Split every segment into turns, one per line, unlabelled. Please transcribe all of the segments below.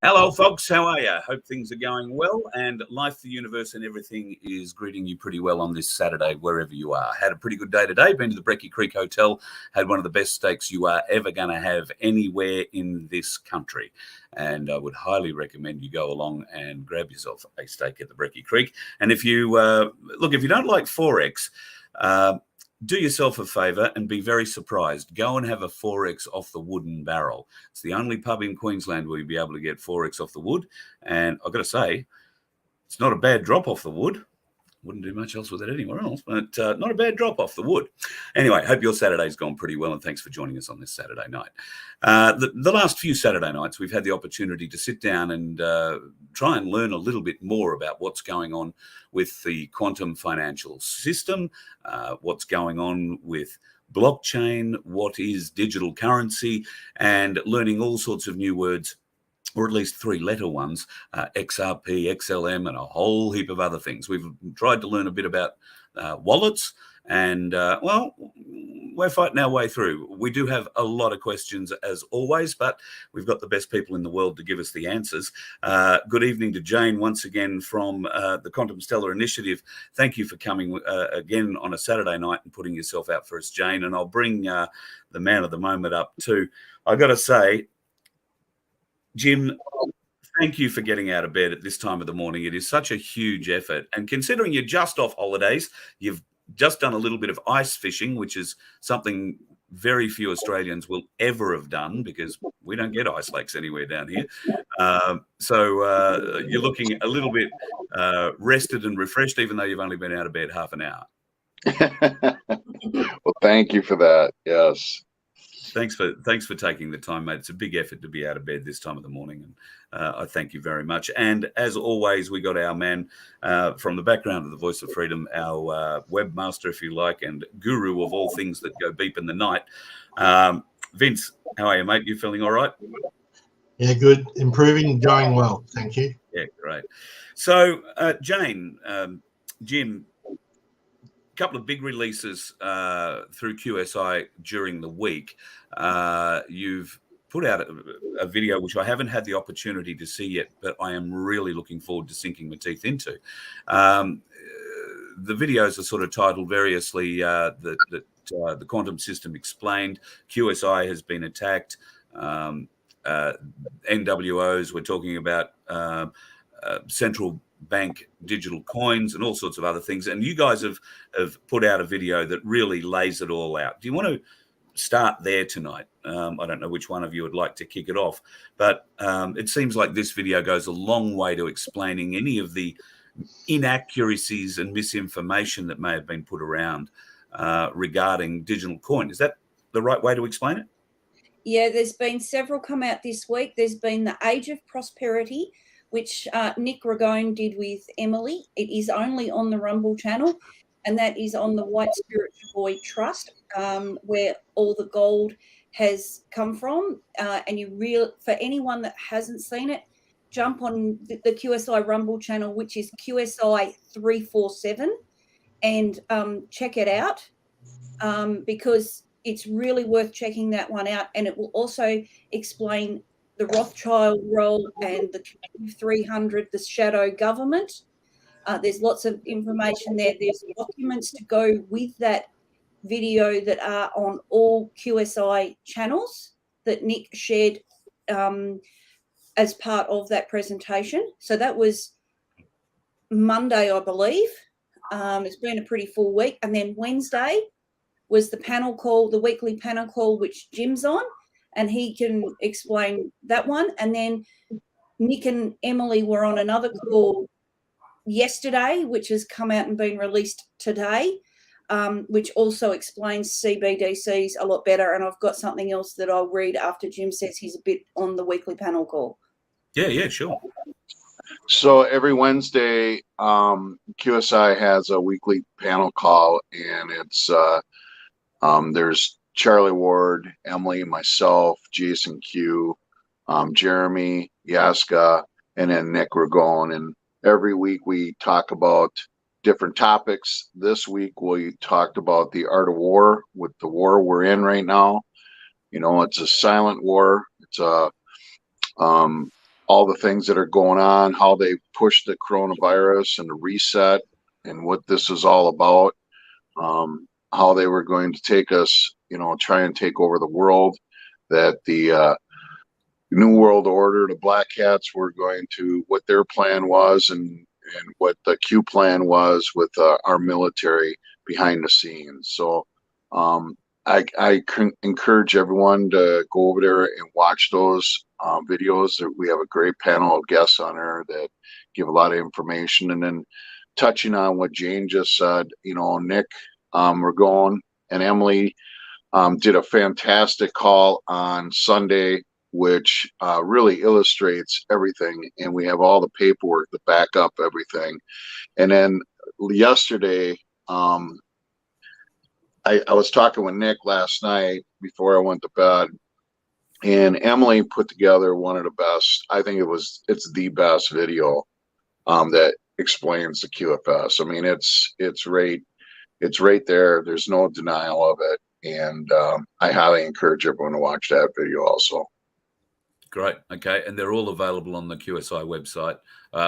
Hello, folks. How are you? Hope things are going well, and life, the universe, and everything is greeting you pretty well on this Saturday, wherever you are. Had a pretty good day today. Been to the Brecky Creek Hotel. Had one of the best steaks you are ever going to have anywhere in this country, and I would highly recommend you go along and grab yourself a steak at the Brecky Creek. And if you if you don't like Forex, do yourself a favour and be very surprised. Go and have a Forex off the wooden barrel. It's the only pub in Queensland where you'll be able to get Forex off the wood. And I've got to say, it's not a bad drop off the wood. Wouldn't do much else with it anywhere else, but not a bad drop off the wood. Anyway, hope your Saturday's gone pretty well, and thanks for joining us on this Saturday night. The last few Saturday nights, we've had the opportunity to sit down and try and learn a little bit more about what's going on with the quantum financial system, what's going on with blockchain, what is digital currency, and learning all sorts of new words, or at least three-letter ones, XRP, XLM, and a whole heap of other things. We've tried to learn a bit about wallets, and, we're fighting our way through. We do have a lot of questions, as always, but we've got the best people in the world to give us the answers. Good evening to Jane, once again, from the Quantum Stellar Initiative. Thank you for coming again on a Saturday night and putting yourself out for us, Jane. And I'll bring the man of the moment up, too. I got to say, Jim, thank you for getting out of bed at this time of the morning. It is such a huge effort. And considering you're just off holidays, you've just done a little bip of ice fishing, which is something very few Australians will ever have done because we don't get ice lakes anywhere down here. So you're looking a little bit rested and refreshed, even though you've only been out of bed half an hour.
Well, thank you for that. Yes.
Thanks for taking the time, mate. It's a big effort to be out of bed this time of the morning, and I thank you very much. And as always, we got our man from the background of the Voice of Freedom, our webmaster, if you like, and guru of all things that go beep in the night. Vince, how are you, mate? You feeling all right?
Yeah, good. Improving, going well. Thank you.
Yeah, great. So, Jane, Jim, couple of big releases through QSI during the week. You've put out a video which I haven't had the opportunity to see yet, but I am really looking forward to sinking my teeth into. The videos are sort of titled variously the quantum system explained, QSI has been attacked, NWOs, we're talking about central bank digital coins and all sorts of other things. And you guys have put out a video that really lays it all out. Do you want to start there tonight? I don't know which one of you would like to kick it off, but it seems like this video goes a long way to explaining any of the inaccuracies and misinformation that may have been put around regarding digital coin. Is that the right way to explain it?
Yeah, there's been several come out this week. There's been the Age of Prosperity, which Nick Ragone did with Emily. It is only on the Rumble channel, and that is on the White Spirit Boy Trust, where all the gold has come from. And for anyone that hasn't seen it, jump on the QSI Rumble channel, which is QSI 347, and check it out because it's really worth checking that one out. And it will also explain the Rothschild role and the 300, the shadow government. There's lots of information there. There's documents to go with that video that are on all QSI channels that Nick shared as part of that presentation. So that was Monday, I believe. It's been a pretty full week. And then Wednesday was the panel call, the weekly panel call, which Jim's on, and he can explain that one. And then Nick and Emily were on another call yesterday, which has come out and been released today, which also explains CBDCs a lot better. And I've got something else that I'll read after Jim says he's a bit on the weekly panel call.
Yeah, sure.
So every Wednesday, QSI has a weekly panel call, and it's there's Charlie Ward, Emily, myself, Jason Q, Jeremy, Yaska, and then Nick Ragone. And every week we talk about different topics. This week we talked about the art of war, with the war we're in right now. You know, it's a silent war. It's a all the things that are going on, how they pushed the coronavirus and the reset and what this is all about, how they were going to take us, try and take over the world, that the New World Order, the Black Hats were going to, what their plan was and what the Q plan was with our military behind the scenes. So I encourage everyone to go over there and watch those videos. We have a great panel of guests on there that give a lot of information. And then touching on what Jane just said, Nick Ragone and Emily did a fantastic call on Sunday, which really illustrates everything. And we have all the paperwork to back up everything. And then yesterday, I was talking with Nick last night before I went to bed, and Emily put together one of the best, I think it's the best video that explains the QFS. I mean, it's right there. There's no denial of it. And I highly encourage everyone to watch that video also.
Great. Okay. And they're all available on the QSI website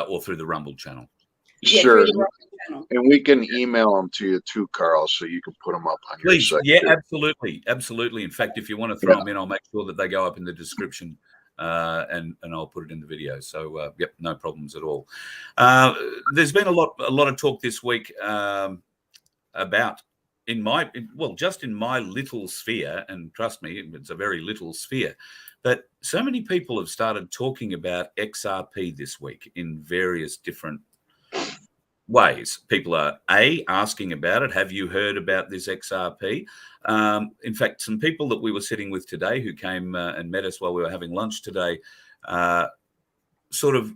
or through the Rumble channel.
Yeah,
Sure.
through the Rumble channel.
And we can email them to you too, Carl, so you can put them up on your site.
Yeah,
too.
Absolutely. Absolutely. In fact, if you want to throw them in, I'll make sure that they go up in the description and I'll put it in the video. So, yep, no problems at all. There's been a lot of talk this week about just in my little sphere, and trust me, it's a very little sphere, but so many people have started talking about XRP this week in various different ways. People are asking about it. Have you heard about this XRP? In fact, some people that we were sitting with today who came and met us while we were having lunch today sort of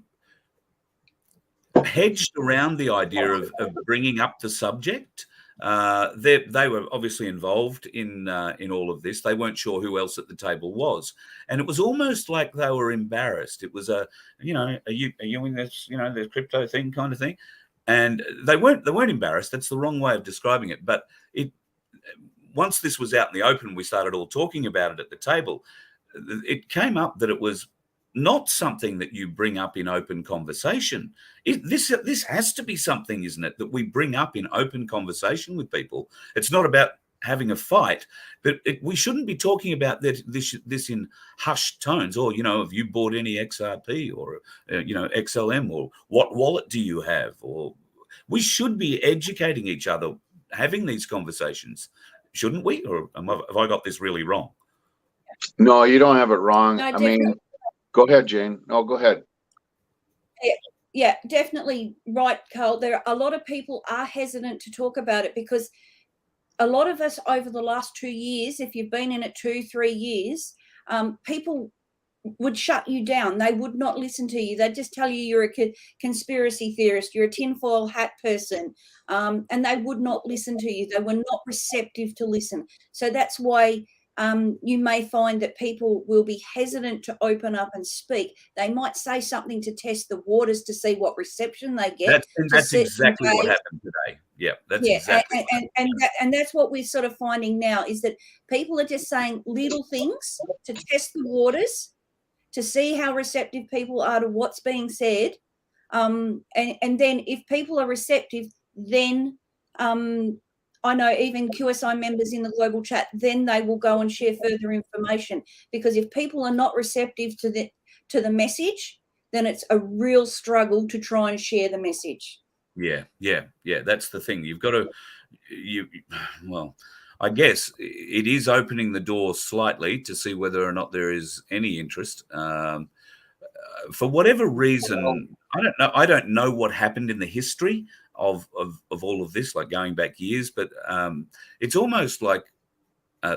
hedged around the idea of bringing up the subject. They were obviously involved in all of this. They weren't sure who else at the table was, and it was almost like they were embarrassed. It was are you in this, the crypto thing kind of thing, and they weren't embarrassed. That's the wrong way of describing it. But once this was out in the open, we started all talking about it at the table. It came up that it was not something that you bring up in open conversation. This has to be something, isn't it, that we bring up in open conversation with people. It's not about having a fight, but we shouldn't be talking about this in hushed tones. Or, have you bought any XRP or, XLM, or what wallet do you have? Or we should be educating each other, having these conversations, shouldn't we? Or have I got this really wrong?
No, you don't have it wrong.
No,
I mean, go ahead, Jane. No, go ahead.
Yeah, definitely right, Carl. There are a lot of people are hesitant to talk about it because a lot of us over the last 2 years, if you've been in it 2-3 years, people would shut you down. They would not listen to you. They'd just tell you you're a conspiracy theorist, you're a tinfoil hat person, and they would not listen to you. They were not receptive to listen. So that's why you may find that people will be hesitant to open up and speak. They might say something to test the waters to see what reception they get.
That's exactly what happened today. Yeah, that's exactly.
And that's what we're sort of finding now is that people are just saying little things to test the waters, to see how receptive people are to what's being said. And then if people are receptive, then I know even QSI members in the global chat, then they will go and share further information. Because if people are not receptive to the message, then it's a real struggle to try and share the message.
Yeah. That's the thing. You've got to, I guess it is opening the door slightly to see whether or not there is any interest. For whatever reason, I don't know what happened in the history of all of this, like going back years, but it's almost like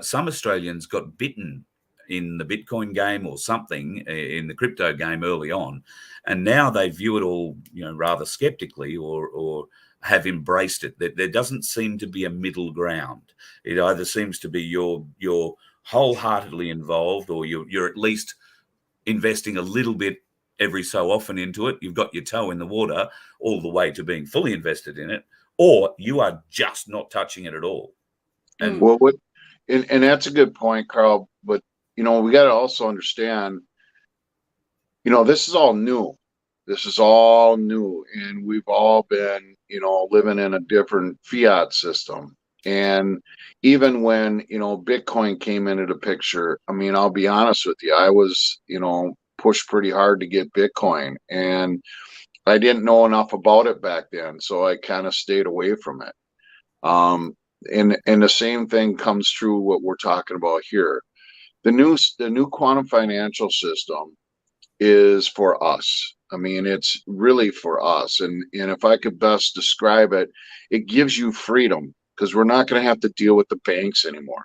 some Australians got bitten in the Bitcoin game or something in the crypto game early on, and now they view it all, rather skeptically or have embraced it. There doesn't seem to be a middle ground. It either seems to be you're wholeheartedly involved, or you're at least investing a little bit every so often into it. You've got your toe in the water all the way to being fully invested in it, or you are just not touching it at all. And
and that's a good point, Carl. But we got to also understand this is all new. This is all new, and we've all been, living in a different fiat system. And even when, Bitcoin came into the picture, I mean, I'll be honest with you, I was, pushed pretty hard to get Bitcoin, and I didn't know enough about it back then, so I kind of stayed away from it. Um, and the same thing comes true what we're talking about here. The new quantum financial system is for us. I mean, it's really for us. And if I could best describe it, it gives you freedom because we're not going to have to deal with the banks anymore.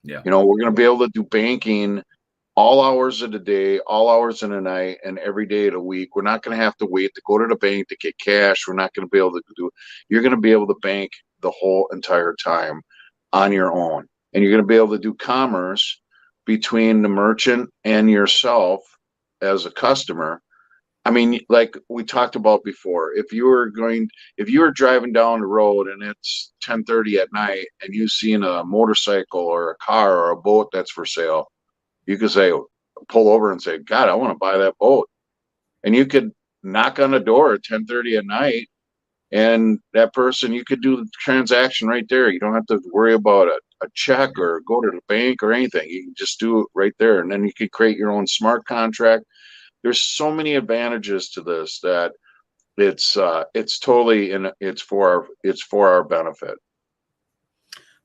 Yeah.
We're going to be able to do banking all hours of the day, all hours of the night, and every day of the week. We're not going to have to wait to go to the bank to get cash. We're not going to be able to do it. You're going to be able to bank the whole entire time on your own. And you're going to be able to do commerce between the merchant and yourself as a customer. I mean, like we talked about before, if you were driving down the road and it's 10:30 at night and you've seen a motorcycle or a car or a boat that's for sale, you could pull over and say, God, I want to buy that boat. And you could knock on the door at 10:30 at night, and that person, you could do the transaction right there. You don't have to worry about a check or go to the bank or anything. You can just do it right there. And then you could create your own smart contract. There's so many advantages to this that it's totally, and it's for our benefit.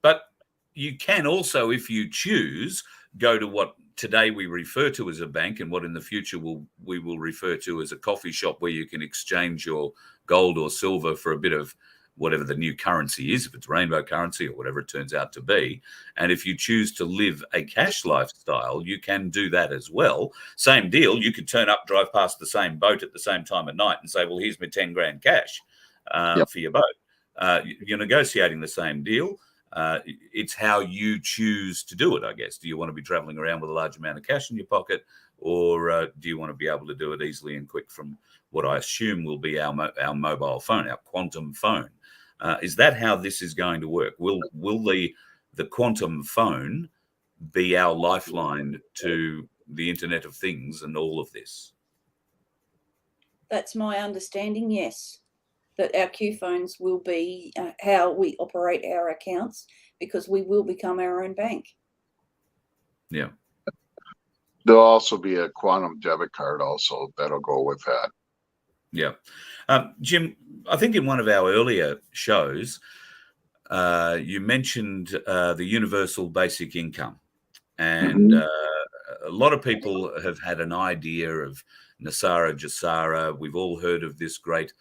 But you can also, if you choose, go to what today we refer to as a bank and what in the future we will refer to as a coffee shop, where you can exchange your gold or silver for a bit of whatever the new currency is, if it's rainbow currency or whatever it turns out to be. And if you choose to live a cash lifestyle, you can do that as well. Same deal. You could turn up, drive past the same boat at the same time of night and say, well, here's my 10 grand cash for your boat. You're negotiating the same deal. It's how you choose to do it, I guess. Do you want to be traveling around with a large amount of cash in your pocket, or do you want to be able to do it easily and quick from what I assume will be our mobile phone, our quantum phone? Is that how this is going to work? Will the quantum phone be our lifeline to the Internet of Things and all of this?
That's my understanding, yes. That our Q phones will be how we operate our accounts, because we will become our own bank.
Yeah.
There'll also be a quantum debit card also that'll go with that.
Yeah. Jim, I think in one of our earlier shows, you mentioned the universal basic income. And a lot of people have had an idea of Nasara Jasara. We've all heard of this great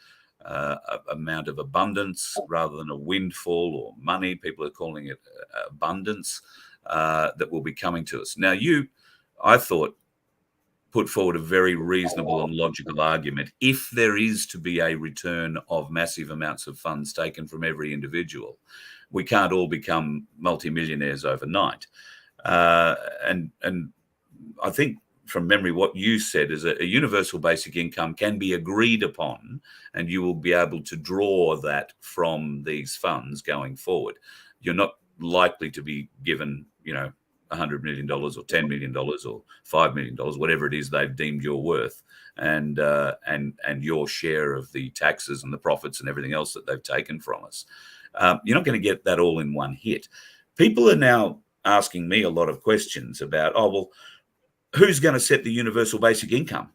amount of abundance rather than a windfall or money. People are calling it abundance that will be coming to us. Now, I thought, put forward a very reasonable and logical argument. If there is to be a return of massive amounts of funds taken from every individual, we can't all become multimillionaires overnight. And I think from memory, what you said is a universal basic income can be agreed upon, and you will be able to draw that from these funds going forward. You're not likely to be given, $100 million or $10 million or $5 million, whatever it is they've deemed you're worth, and your share of the taxes and the profits and everything else that they've taken from us. You're not going to get that all in one hit. People are now asking me a lot of questions about, who's going to set the universal basic income?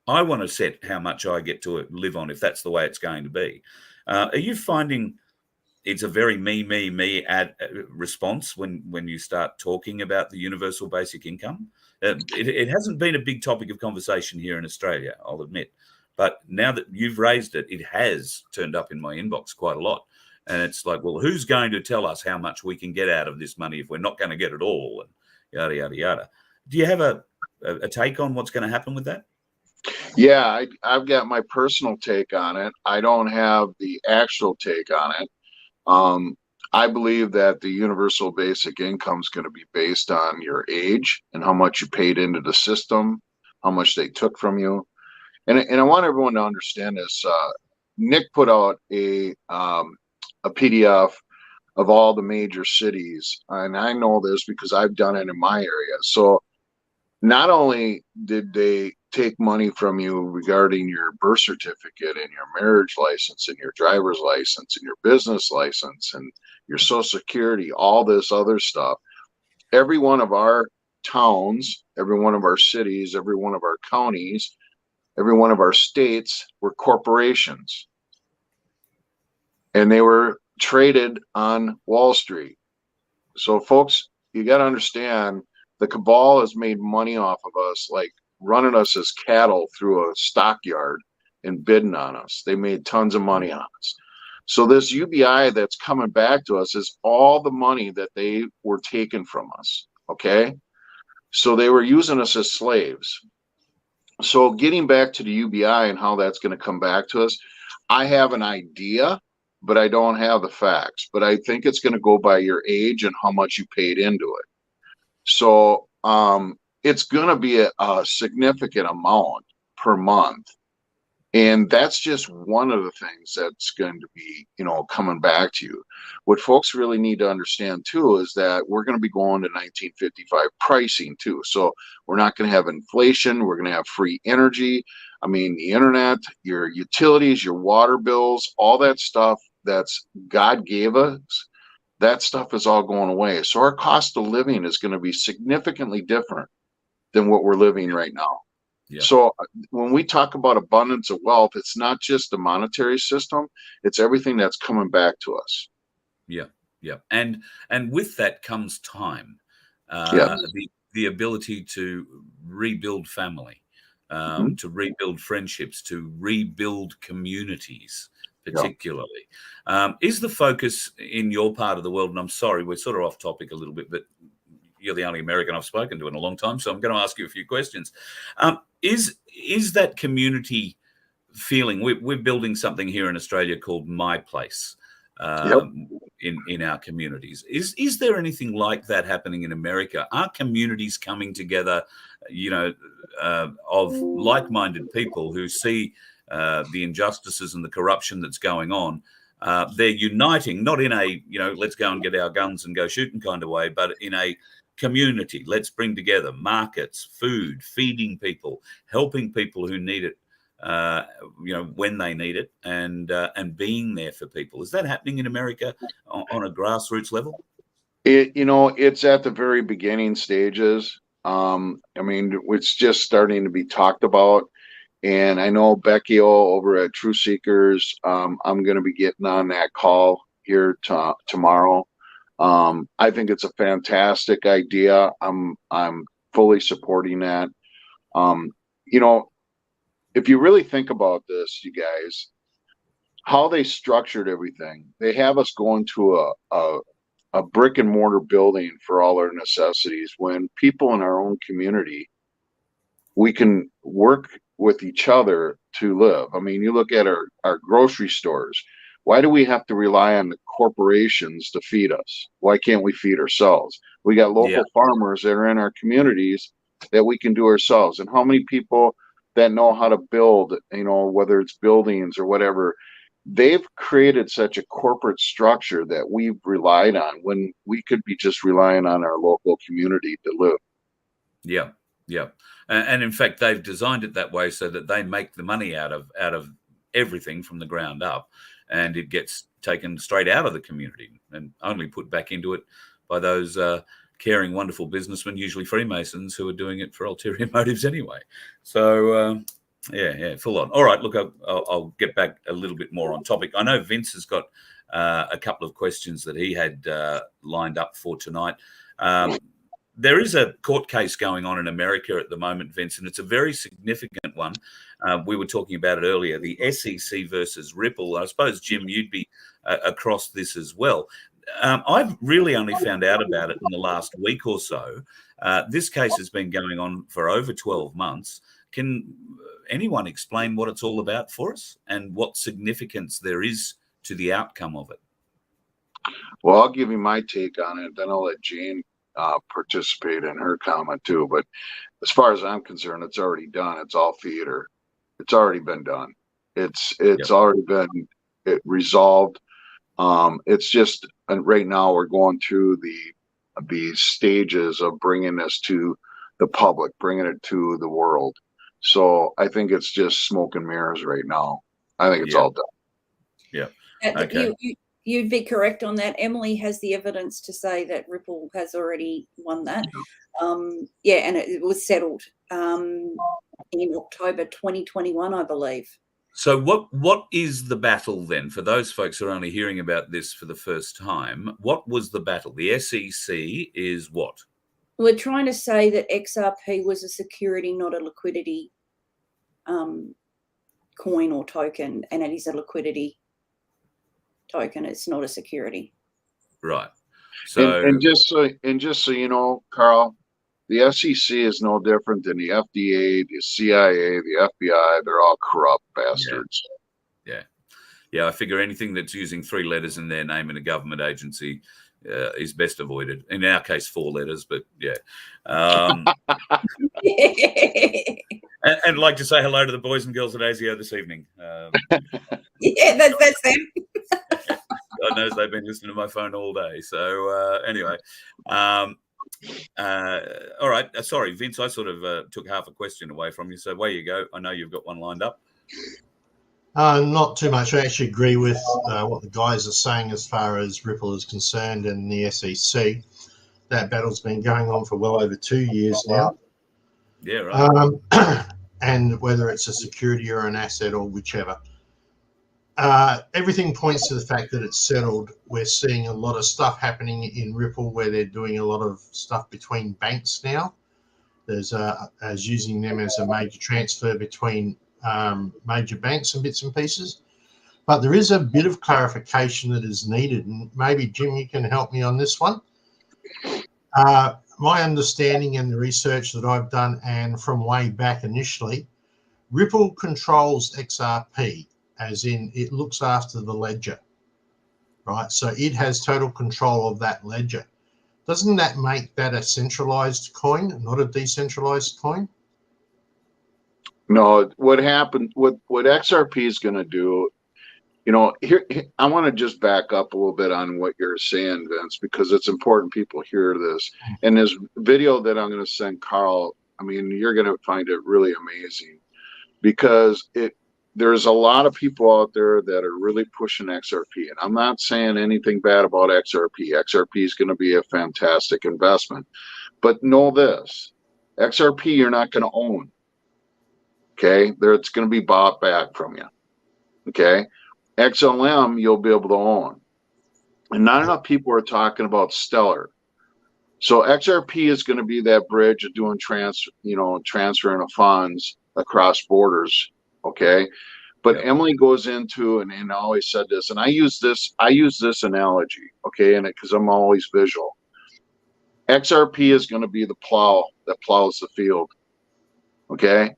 I want to set how much I get to live on if that's the way it's going to be. Are you finding it's a very me response when you start talking about the universal basic income? It hasn't been a big topic of conversation here in Australia, I'll admit. But now that you've raised it, it has turned up in my inbox quite a lot. And it's like, well, who's going to tell us how much we can get out of this money if we're not going to get it all? And yada, yada, yada. Do you have a take on what's going to happen with that?
Yeah, I've got my personal take on it. I don't have the actual take on it. I believe that the universal basic income is going to be based on your age and how much you paid into the system, how much they took from you. And I want everyone to understand this. Nick put out a PDF of all the major cities. And I know this because I've done it in my area. So not only did they take money from you regarding your birth certificate and your marriage license and your driver's license and your business license and your social security, all this other stuff. Every one of our towns, every one of our cities, every one of our counties, every one of our states were corporations. And they were traded on Wall Street. So folks, you got to understand, the cabal has made money off of us, like running us as cattle through a stockyard and bidding on us. They made tons of money on us. So this UBI that's coming back to us is all the money that they were taking from us. Okay. So they were using us as slaves. So getting back to the UBI and how that's going to come back to us, I have an idea, but I don't have the facts. But I think it's going to go by your age and how much you paid into it. So it's going to be a significant amount per month. And that's just one of the things that's going to be, coming back to you. What folks really need to understand too is that we're going to be going to 1955 pricing too. So we're not going to have inflation. We're going to have free energy. I mean, the internet, your utilities, your water bills, all that stuff that's God gave us, that stuff is all going away. So our cost of living is going to be significantly different than what we're living right now. Yeah. So when we talk about abundance of wealth, it's not just the monetary system, it's everything that's coming back to us.
Yeah. Yeah. And with that comes time, the ability to rebuild family, to rebuild friendships, to rebuild communities, particularly. Is the focus in your part of the world, and I'm sorry, we're sort of off topic a little bit, but you're the only American I've spoken to in a long time, so I'm going to ask you a few questions. Is that community feeling? We're building something here in Australia called My Place in our communities. Is there anything like that happening in America? Are communities coming together, of like-minded people who see the injustices and the corruption that's going on? They're uniting, not in a, let's go and get our guns and go shooting kind of way, but in a community. Let's bring together markets, food, feeding people, helping people who need it, when they need it, and being there for people. Is that happening in America on a grassroots level?
It's at the very beginning stages. It's just starting to be talked about. And I know Becky over at True Seekers, I'm going to be getting on that call here tomorrow. I think it's a fantastic idea. I'm fully supporting that. If you really think about this, you guys, how they structured everything, they have us going to a brick and mortar building for all our necessities, when people in our own community, we can work with each other to live. I mean, you look at our grocery stores. Why do we have to rely on the corporations to feed us? Why can't we feed ourselves? We got local farmers that are in our communities that we can do ourselves. And how many people that know how to build, whether it's buildings or whatever, they've created such a corporate structure that we've relied on when we could be just relying on our local community to live.
Yeah. Yeah. And in fact, they've designed it that way so that they make the money out of everything from the ground up, and it gets taken straight out of the community and only put back into it by those caring, wonderful businessmen, usually Freemasons, who are doing it for ulterior motives anyway. So, full on. All right, look, I'll get back a little bit more on topic. I know Vince has got a couple of questions that he had lined up for tonight. There is a court case going on in America at the moment, Vince, and it's a very significant one. We were talking about it earlier, the SEC versus Ripple. I suppose, Jim, you'd be across this as well. I've really only found out about it in the last week or so. This case has been going on for over 12 months. Can anyone explain what it's all about for us and what significance there is to the outcome of it?
Well, I'll give you my take on it, then I'll let Jane participate in her comment too. But as far as I'm concerned, it's already done. It's all theater. It's already been done. It's already been resolved. It's just, and right now we're going through the stages of bringing this to the public, bringing it to the world. So I think it's just smoke and mirrors right now. I think it's
Yeah.
all done.
Yeah. Okay.
You'd be correct on that. Emily has the evidence to say that Ripple has already won that. Yeah, and it was settled in October 2021, I believe.
So what is the battle then? For those folks who are only hearing about this for the first time, what was the battle? The SEC is what?
We're trying to say that XRP was a security, not a liquidity coin or token, and it is a liquidity token. It's not a security.
Right. So
and just so you know, Carl, the SEC is no different than the FDA, the CIA, the FBI. They're all corrupt bastards.
Yeah, I figure anything that's using 3 letters in their name in a government agency is best avoided. In our case, 4 letters, but yeah. And I'd like to say hello to the boys and girls at ASIO this evening.
Yeah, that's them.
God knows they've been listening to my phone all day. So anyway, all right. Sorry, Vince, I sort of took half a question away from you. So away you go. I know you've got one lined up.
Not too much. I actually agree with what the guys are saying as far as Ripple is concerned and the SEC. That battle's been going on for well over 2 years now.
Yeah, right.
And whether it's a security or an asset or whichever. Everything points to the fact that it's settled. We're seeing a lot of stuff happening in Ripple where they're doing a lot of stuff between banks now. There's as using them as a major transfer between major banks and bits and pieces. But there is a bit of clarification that is needed, and maybe Jim, you can help me on this one. My understanding and the research that I've done, and from way back initially, Ripple controls XRP, as in it looks after the ledger, right? So it has total control of that ledger. Doesn't that make that a centralized coin, not a decentralized coin?
No, what happened, what XRP is going to do, you know, here, I want to just back up a little bit on what you're saying, Vince, because it's important people hear this. And this video that I'm going to send Carl, I mean, you're going to find it really amazing, because there's a lot of people out there that are really pushing XRP. And I'm not saying anything bad about XRP. XRP is going to be a fantastic investment. But know this, XRP you're not going to own. Okay, it's going to be bought back from you. Okay, XLM you'll be able to own, and not enough people are talking about Stellar. So XRP is going to be that bridge of doing transferring of funds across borders. Okay, but
Yep.
Emily goes into and I always said this, and I use this analogy. Okay, and because I'm always visual. XRP is going to be the plow that plows the field. Okay.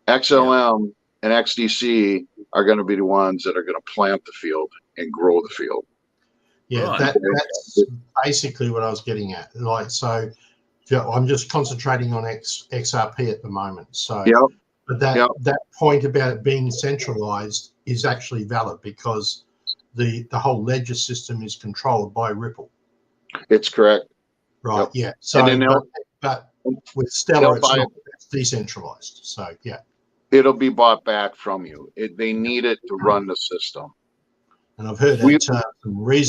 XLM and XDC are going to be the ones that are going to plant the field and grow the field.
Yeah,
Right.
that's basically what I was getting at. Like, so I'm just concentrating on XRP at the moment. So, but that point about it being centralized is actually valid, because the whole ledger system is controlled by Ripple.
It's correct.
Right. Yep. Yeah. So, but with Stellar, it's decentralized. So, yeah.
It'll be bought back from you. They need it to run the system.
And I've heard that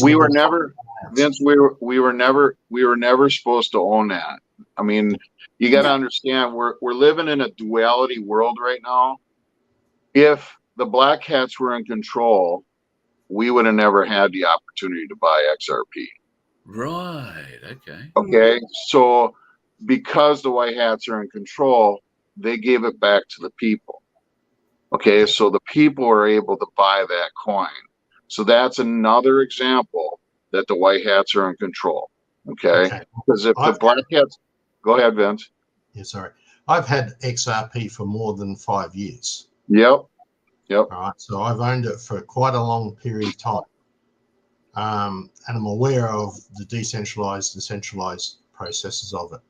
we were never, Vince. We were never supposed to own that. I mean, you got to understand, we're living in a duality world right now. If the black hats were in control, we would have never had the opportunity to buy XRP.
Right. Okay.
Okay. So because the white hats are in control, they gave it back to the people. Okay, so the people are able to buy that coin. So that's another example that the white hats are in control. Okay, because if the black hats, go ahead, Vince.
Yeah, sorry. I've had XRP for more than 5 years.
Yep.
All right, so I've owned it for quite a long period of time. And I'm aware of the decentralized and centralized processes of it.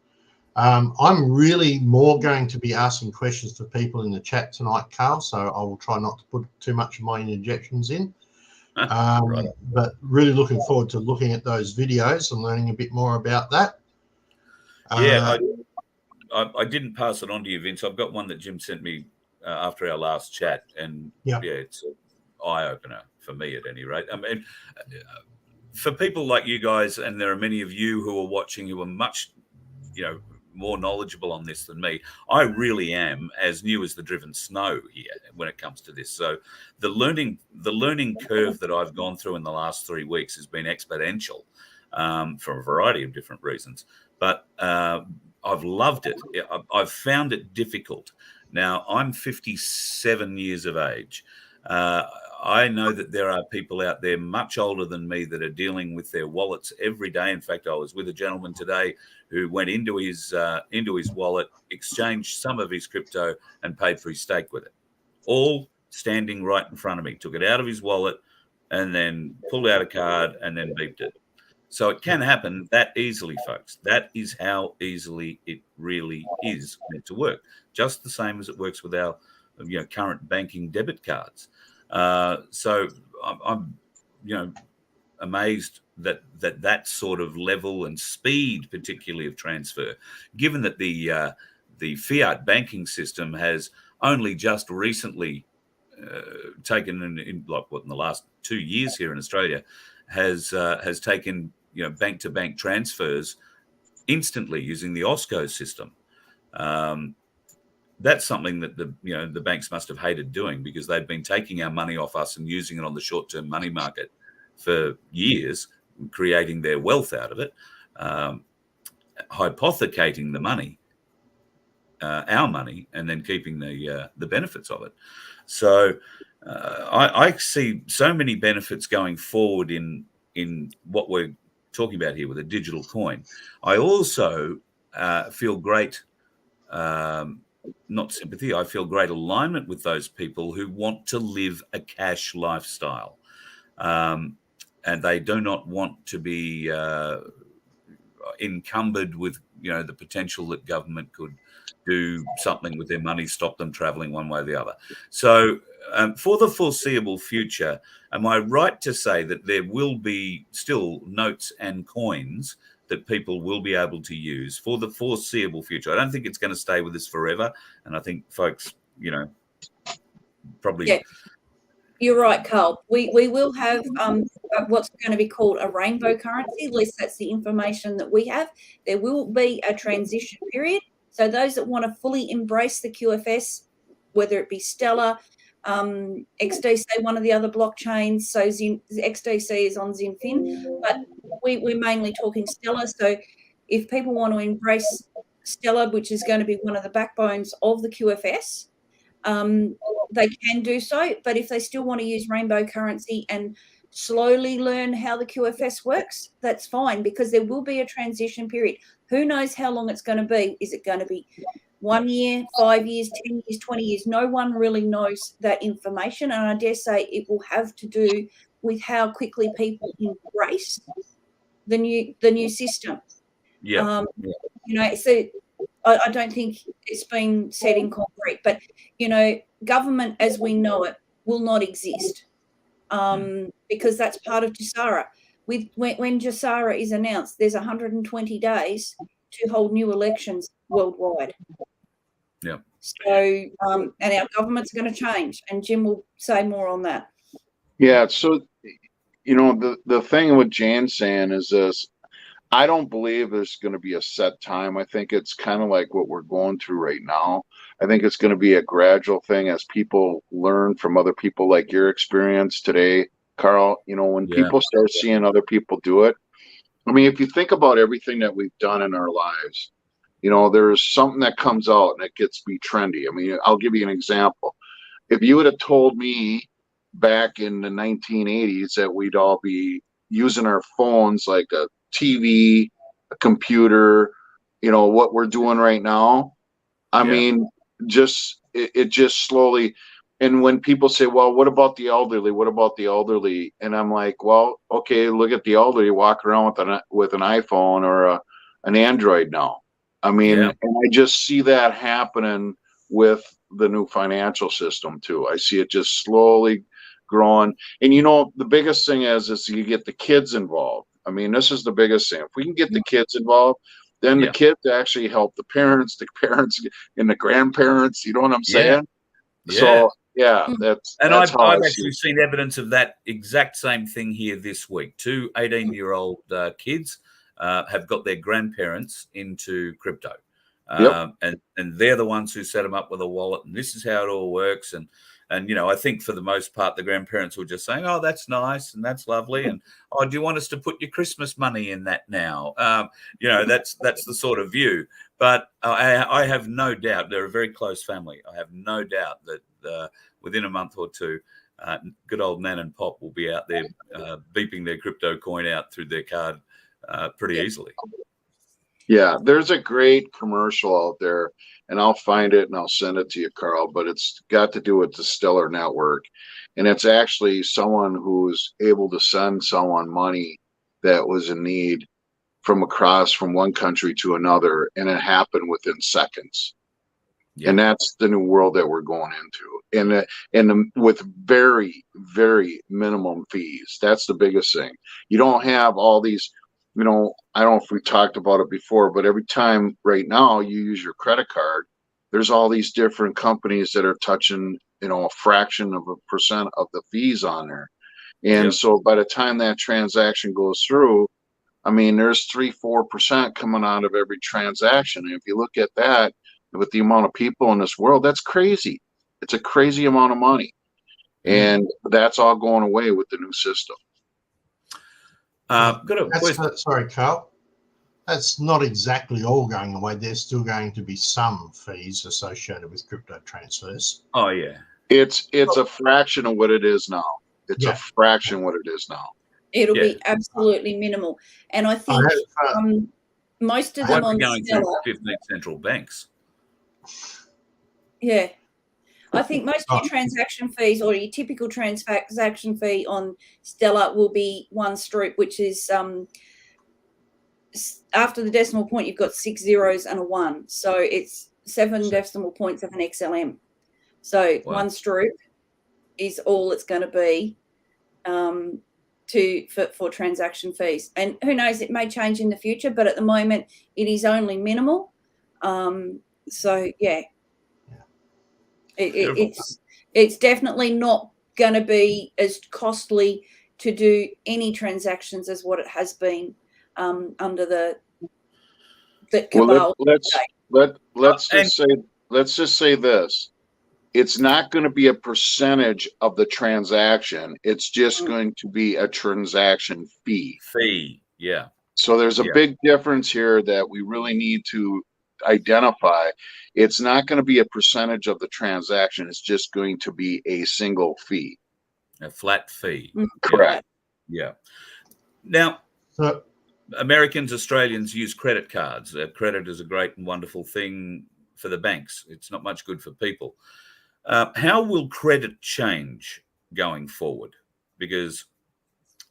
I'm really more going to be asking questions to people in the chat tonight, Carl, so I will try not to put too much of my interjections in.
Right.
But really looking forward to looking at those videos and learning a bit more about that.
Yeah, I didn't pass it on to you, Vince. I've got one that Jim sent me after our last chat, and yeah, it's an eye opener for me at any rate. I mean, for people like you guys, and there are many of you who are watching who are much, more knowledgeable on this than me. I really am as new as the driven snow here when it comes to this. So the learning curve that I've gone through in the last 3 weeks has been exponential for a variety of different reasons. But I've loved it. I've found it difficult. Now, I'm 57 years of age. I know that there are people out there much older than me that are dealing with their wallets every day. In fact, I was with a gentleman today who went into his wallet, exchanged some of his crypto, and paid for his steak with it, all standing right in front of me. Took it out of his wallet and then pulled out a card and then beeped it. So it can happen that easily, folks. That is how easily it really is meant to work. Just the same as it works with our current banking debit cards. So I'm amazed that sort of level and speed, particularly of transfer, given that the fiat banking system has only just recently taken in the last 2 years here in Australia has taken bank to bank transfers instantly using the OSCO system. That's something that the banks must have hated doing, because they've been taking our money off us and using it on the short-term money market for years, creating their wealth out of it, hypothecating the money, our money, and then keeping the benefits of it. So I see so many benefits going forward in what we're talking about here with a digital coin. I also feel great. Not sympathy. I feel great alignment with those people who want to live a cash lifestyle, and they do not want to be encumbered with the potential that government could do something with their money, stop them traveling one way or the other. So for the foreseeable future, am I right to say that there will be still notes and coins that people will be able to use for the foreseeable future? I don't think it's going to stay with us forever. And I think folks, probably... Yeah,
you're right, Carl. We will have what's going to be called a rainbow currency. At least that's the information that we have. There will be a transition period. So those that want to fully embrace the QFS, whether it be Stellar, XDC, one of the other blockchains, so XDC is on XinFin, but we're mainly talking Stellar. So if people want to embrace Stellar, which is going to be one of the backbones of the QFS, they can do so. But if they still want to use rainbow currency and slowly learn how the QFS works, that's fine, because there will be a transition period. Who knows how long it's going to be? Is it going to be 1 year, 5 years, 10 years, 20 years? No one really knows that information. And I dare say it will have to do with how quickly people embrace the new system.
Yeah.
So I don't think it's been set in concrete, but government as we know it will not exist, because that's part of JASARA. When JASARA is announced, there's 120 days to hold new elections worldwide.
Yeah.
So and our government's going to change, and Jim will say more on that.
Yeah. So the thing with Jan saying is this: I don't believe there's going to be a set time. I think it's kind of like what we're going through right now. I think it's going to be a gradual thing as people learn from other people, like your experience today, Carl. When people start seeing other people do it. I mean, if you think about everything that we've done in our lives, there's something that comes out and it gets to be trendy. I mean, I'll give you an example. If you would have told me back in the 1980s that we'd all be using our phones like a TV, a computer, what we're doing right now. I mean, it just slowly. And when people say, well, what about the elderly? What about the elderly? And I'm like, well, okay, look at the elderly walking around with an iPhone or an Android now. I mean, and I just see that happening with the new financial system too. I see it just slowly growing. And the biggest thing is you get the kids involved. I mean, this is the biggest thing. If we can get the kids involved, then the kids actually help the parents and the grandparents. You know what I'm saying?
Yeah.
So yeah, that's
I've
how I
actually
see
seen evidence of that exact same thing here this week. 2 18-year-old kids have got their grandparents into crypto. And they're the ones who set them up with a wallet, and this is how it all works. And you know, I think for the most part, the grandparents were just saying, "Oh, that's nice and that's lovely," and "Oh, do you want us to put your Christmas money in that now?" You know, that's the sort of view. But I have no doubt they're a very close family. I have no doubt that within a month or two, good old Nan and Pop will be out there beeping their crypto coin out through their card pretty easily.
Yeah, there's a great commercial out there, and I'll find it and I'll send it to you, Carl, but it's got to do with the Stellar Network. And it's actually someone who's able to send someone money that was in need from one country to another, and it happened within seconds.
Yeah.
And that's the new world that we're going into, and with very, very minimum fees. That's the biggest thing. You don't have all these, you know, I don't know if we talked about it before, but every time right now you use your credit card, there's all these different companies that are touching, you know, a fraction of a percent of the fees on there. And so by the time that transaction goes through, I mean, there's 3-4% coming out of every transaction. And if you look at that with the amount of people in this world, that's crazy. It's a crazy amount of money. And that's all going away with the new system.
Sorry, Carl. That's not exactly all going away. There's still going to be some fees associated with crypto transfers.
Oh yeah,
it's a fraction of what it is now. It's a fraction what it is now.
It'll be absolutely minimal, and I think most of them on
going
Stellar,
through 15 central banks.
Yeah, I think most of your transaction fees or your typical transaction fee on Stellar will be one stroop, which is after the decimal point, you've got 6 zeros and a 1. So it's 7 decimal points of an XLM. So one stroop is all it's going to be for transaction fees. And who knows, it may change in the future, but at the moment it is only minimal. So yeah. It's definitely not going to be as costly to do any transactions as what it has been under the cabal.
Well, let's just say this: it's not going to be a percentage of the transaction. It's just going to be a transaction fee.
Yeah.
So there's a big difference here that we really need to identify. It's not going to be a percentage of the transaction. It's just going to be a single fee,
a flat fee.
Correct.
Yeah. Now, Americans, Australians use credit cards. Credit is a great and wonderful thing for the banks. It's not much good for people. How will credit change going forward? Because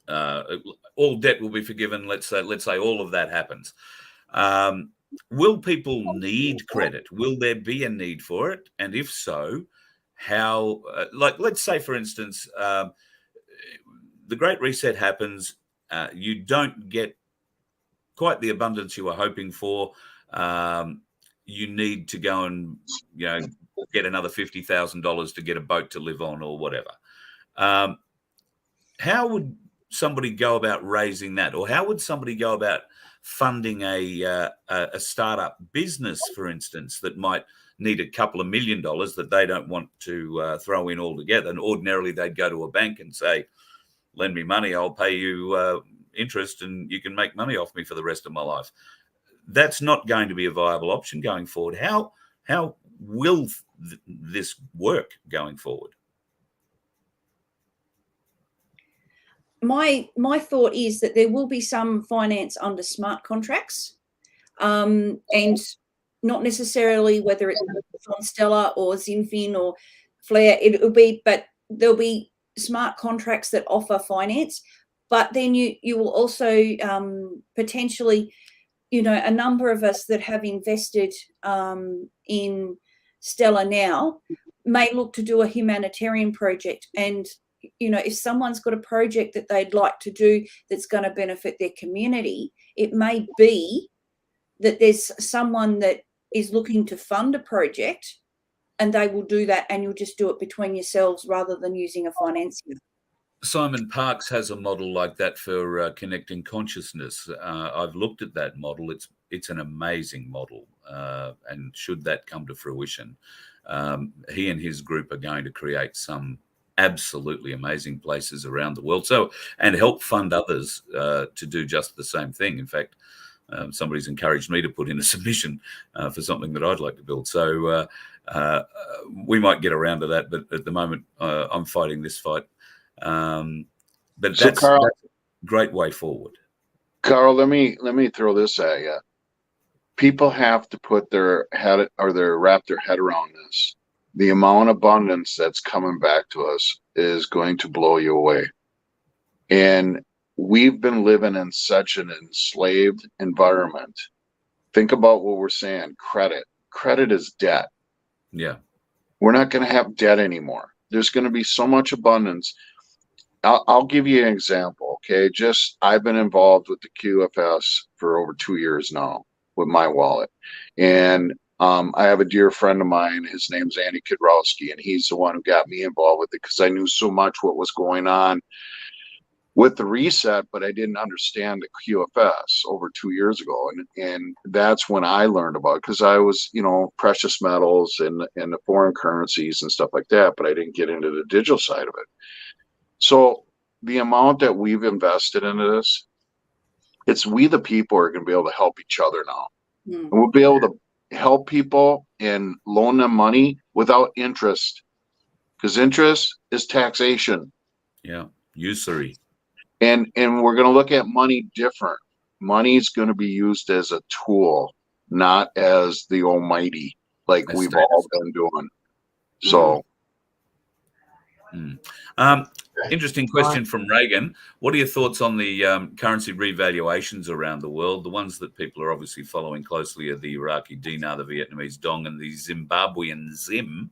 all debt will be forgiven. Let's say all of that happens. Will people need credit? Will there be a need for it? And if so, how? Let's say, for instance, the Great Reset happens. You don't get quite the abundance you were hoping for. You need to go and get another $50,000 to get a boat to live on or whatever. How would somebody go about raising that, or how would somebody go about funding a startup business, for instance, that might need a couple of $1 million that they don't want to throw in altogether? And ordinarily they'd go to a bank and say, lend me money, I'll pay you interest and you can make money off me for the rest of my life. That's not going to be a viable option going forward. How will this work going forward?
My thought is that there will be some finance under smart contracts, and not necessarily whether it's on Stellar or Zinfin or Flare. It'll be, but there'll be smart contracts that offer finance. But then you will also potentially, a number of us that have invested in Stellar now may look to do a humanitarian project. And if someone's got a project that they'd like to do that's going to benefit their community, it may be that there's someone that is looking to fund a project, and they will do that, and you'll just do it between yourselves rather than using a financier.
Simon Parkes has a model like that for connecting consciousness. I've looked at that model. It's an amazing model, and should that come to fruition, he and his group are going to create some absolutely amazing places around the world. So, and help fund others to do just the same thing. In fact, somebody's encouraged me to put in a submission for something that I'd like to build. So we might get around to that, but at the moment I'm fighting this fight. But
So
that's,
Carl,
that's a great way forward.
Carl, let me throw this at you. People have to put their head wrap their head around this. The amount of abundance that's coming back to us is going to blow you away. And we've been living in such an enslaved environment. Think about what we're saying. Credit is debt.
Yeah.
We're not going to have debt anymore. There's going to be so much abundance. I'll give you an example. Okay. I've been involved with the QFS for over 2 years now with my wallet. And I have a dear friend of mine. His name's Andy Kidrowski, and he's the one who got me involved with it because I knew so much what was going on with the reset, but I didn't understand the QFS over 2 years ago. And that's when I learned about it, because I was, precious metals and the foreign currencies and stuff like that, but I didn't get into the digital side of it. So the amount that we've invested into this, it's we the people are going to be able to help each other now. And we'll be able to help people and loan them money without interest, because interest is taxation.
Yeah. Usury.
And we're going to look at money different. Money is going to be used as a tool, not as the almighty, like we've all been doing. So.
Interesting question from Reagan. What are your thoughts on the currency revaluations around the world? The ones that people are obviously following closely are the Iraqi dinar, the Vietnamese dong, and the Zimbabwean zim.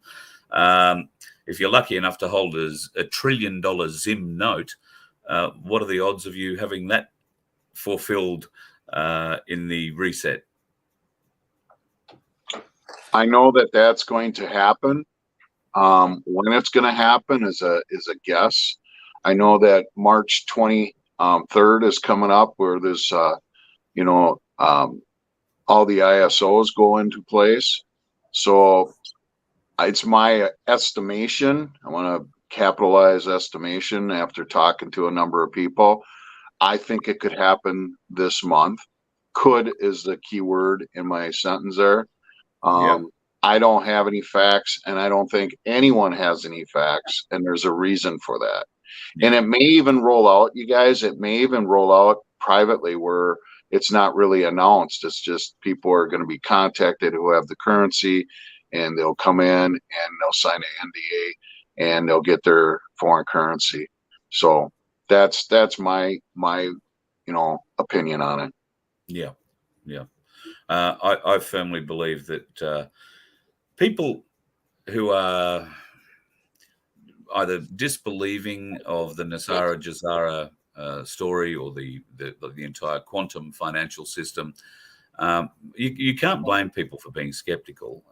If you're lucky enough to hold a $1 trillion zim note, what are the odds of you having that fulfilled in the reset?
I know that that's going to happen. When it's going to happen is a guess. I know that March 23rd is coming up, where there's all the ISOs go into place. So it's my estimation. I want to capitalize estimation after talking to a number of people. I think it could happen this month. Could is the key word in my sentence there. I don't have any facts, and I don't think anyone has any facts, and there's a reason for that. And it may even roll out, you guys, it may even roll out privately where it's not really announced. It's just people are going to be contacted who have the currency, and they'll come in and they'll sign an NDA and they'll get their foreign currency. So that's my opinion on it.
Yeah. I firmly believe that people who are either disbelieving of the Nasara Jazara story or the entire quantum financial system, you can't blame people for being skeptical.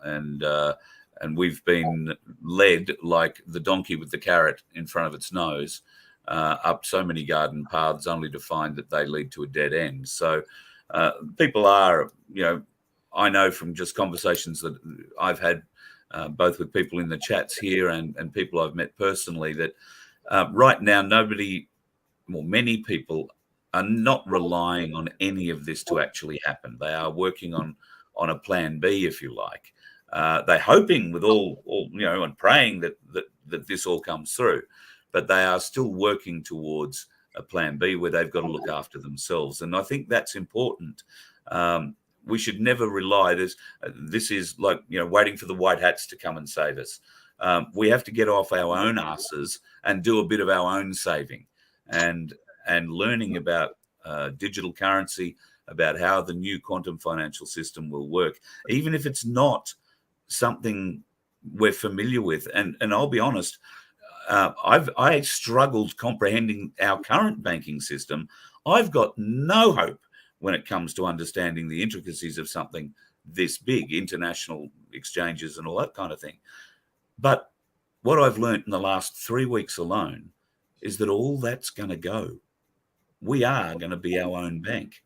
And we've been led like the donkey with the carrot in front of its nose up so many garden paths, only to find that they lead to a dead end. So people are, I know from just conversations that I've had both with people in the chats here and people I've met personally, that right now many people are not relying on any of this to actually happen. They are working on a plan B, if you like. They're hoping with all and praying that this all comes through, but they are still working towards a plan B where they've got to look after themselves. And I think that's important. We should never rely. This is like, waiting for the white hats to come and save us. We have to get off our own asses and do a bit of our own saving and learning about digital currency, about how the new quantum financial system will work, even if it's not something we're familiar with. And I'll be honest, I struggled comprehending our current banking system. I've got no hope when it comes to understanding the intricacies of something this big, international exchanges and all that kind of thing. But what I've learned in the last 3 weeks alone is that all that's going to go. We are going to be our own bank.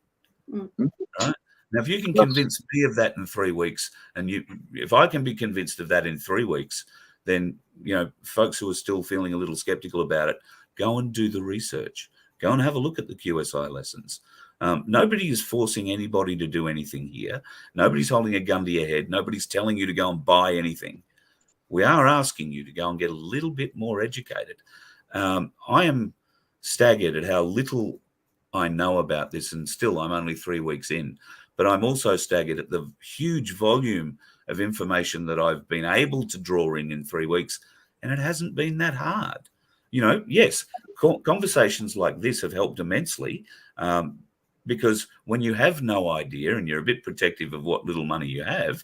Mm.
Right? Now, if you can convince me of that in 3 weeks, and if I can be convinced of that in 3 weeks, then, folks who are still feeling a little skeptical about it, go and do the research. Go and have a look at the QSI lessons. Nobody is forcing anybody to do anything here. Nobody's holding a gun to your head. Nobody's telling you to go and buy anything. We are asking you to go and get a little bit more educated. I am staggered at how little I know about this, and still I'm only 3 weeks in. But I'm also staggered at the huge volume of information that I've been able to draw in 3 weeks, and it hasn't been that hard. Yes, conversations like this have helped immensely, because when you have no idea and you're a bit protective of what little money you have,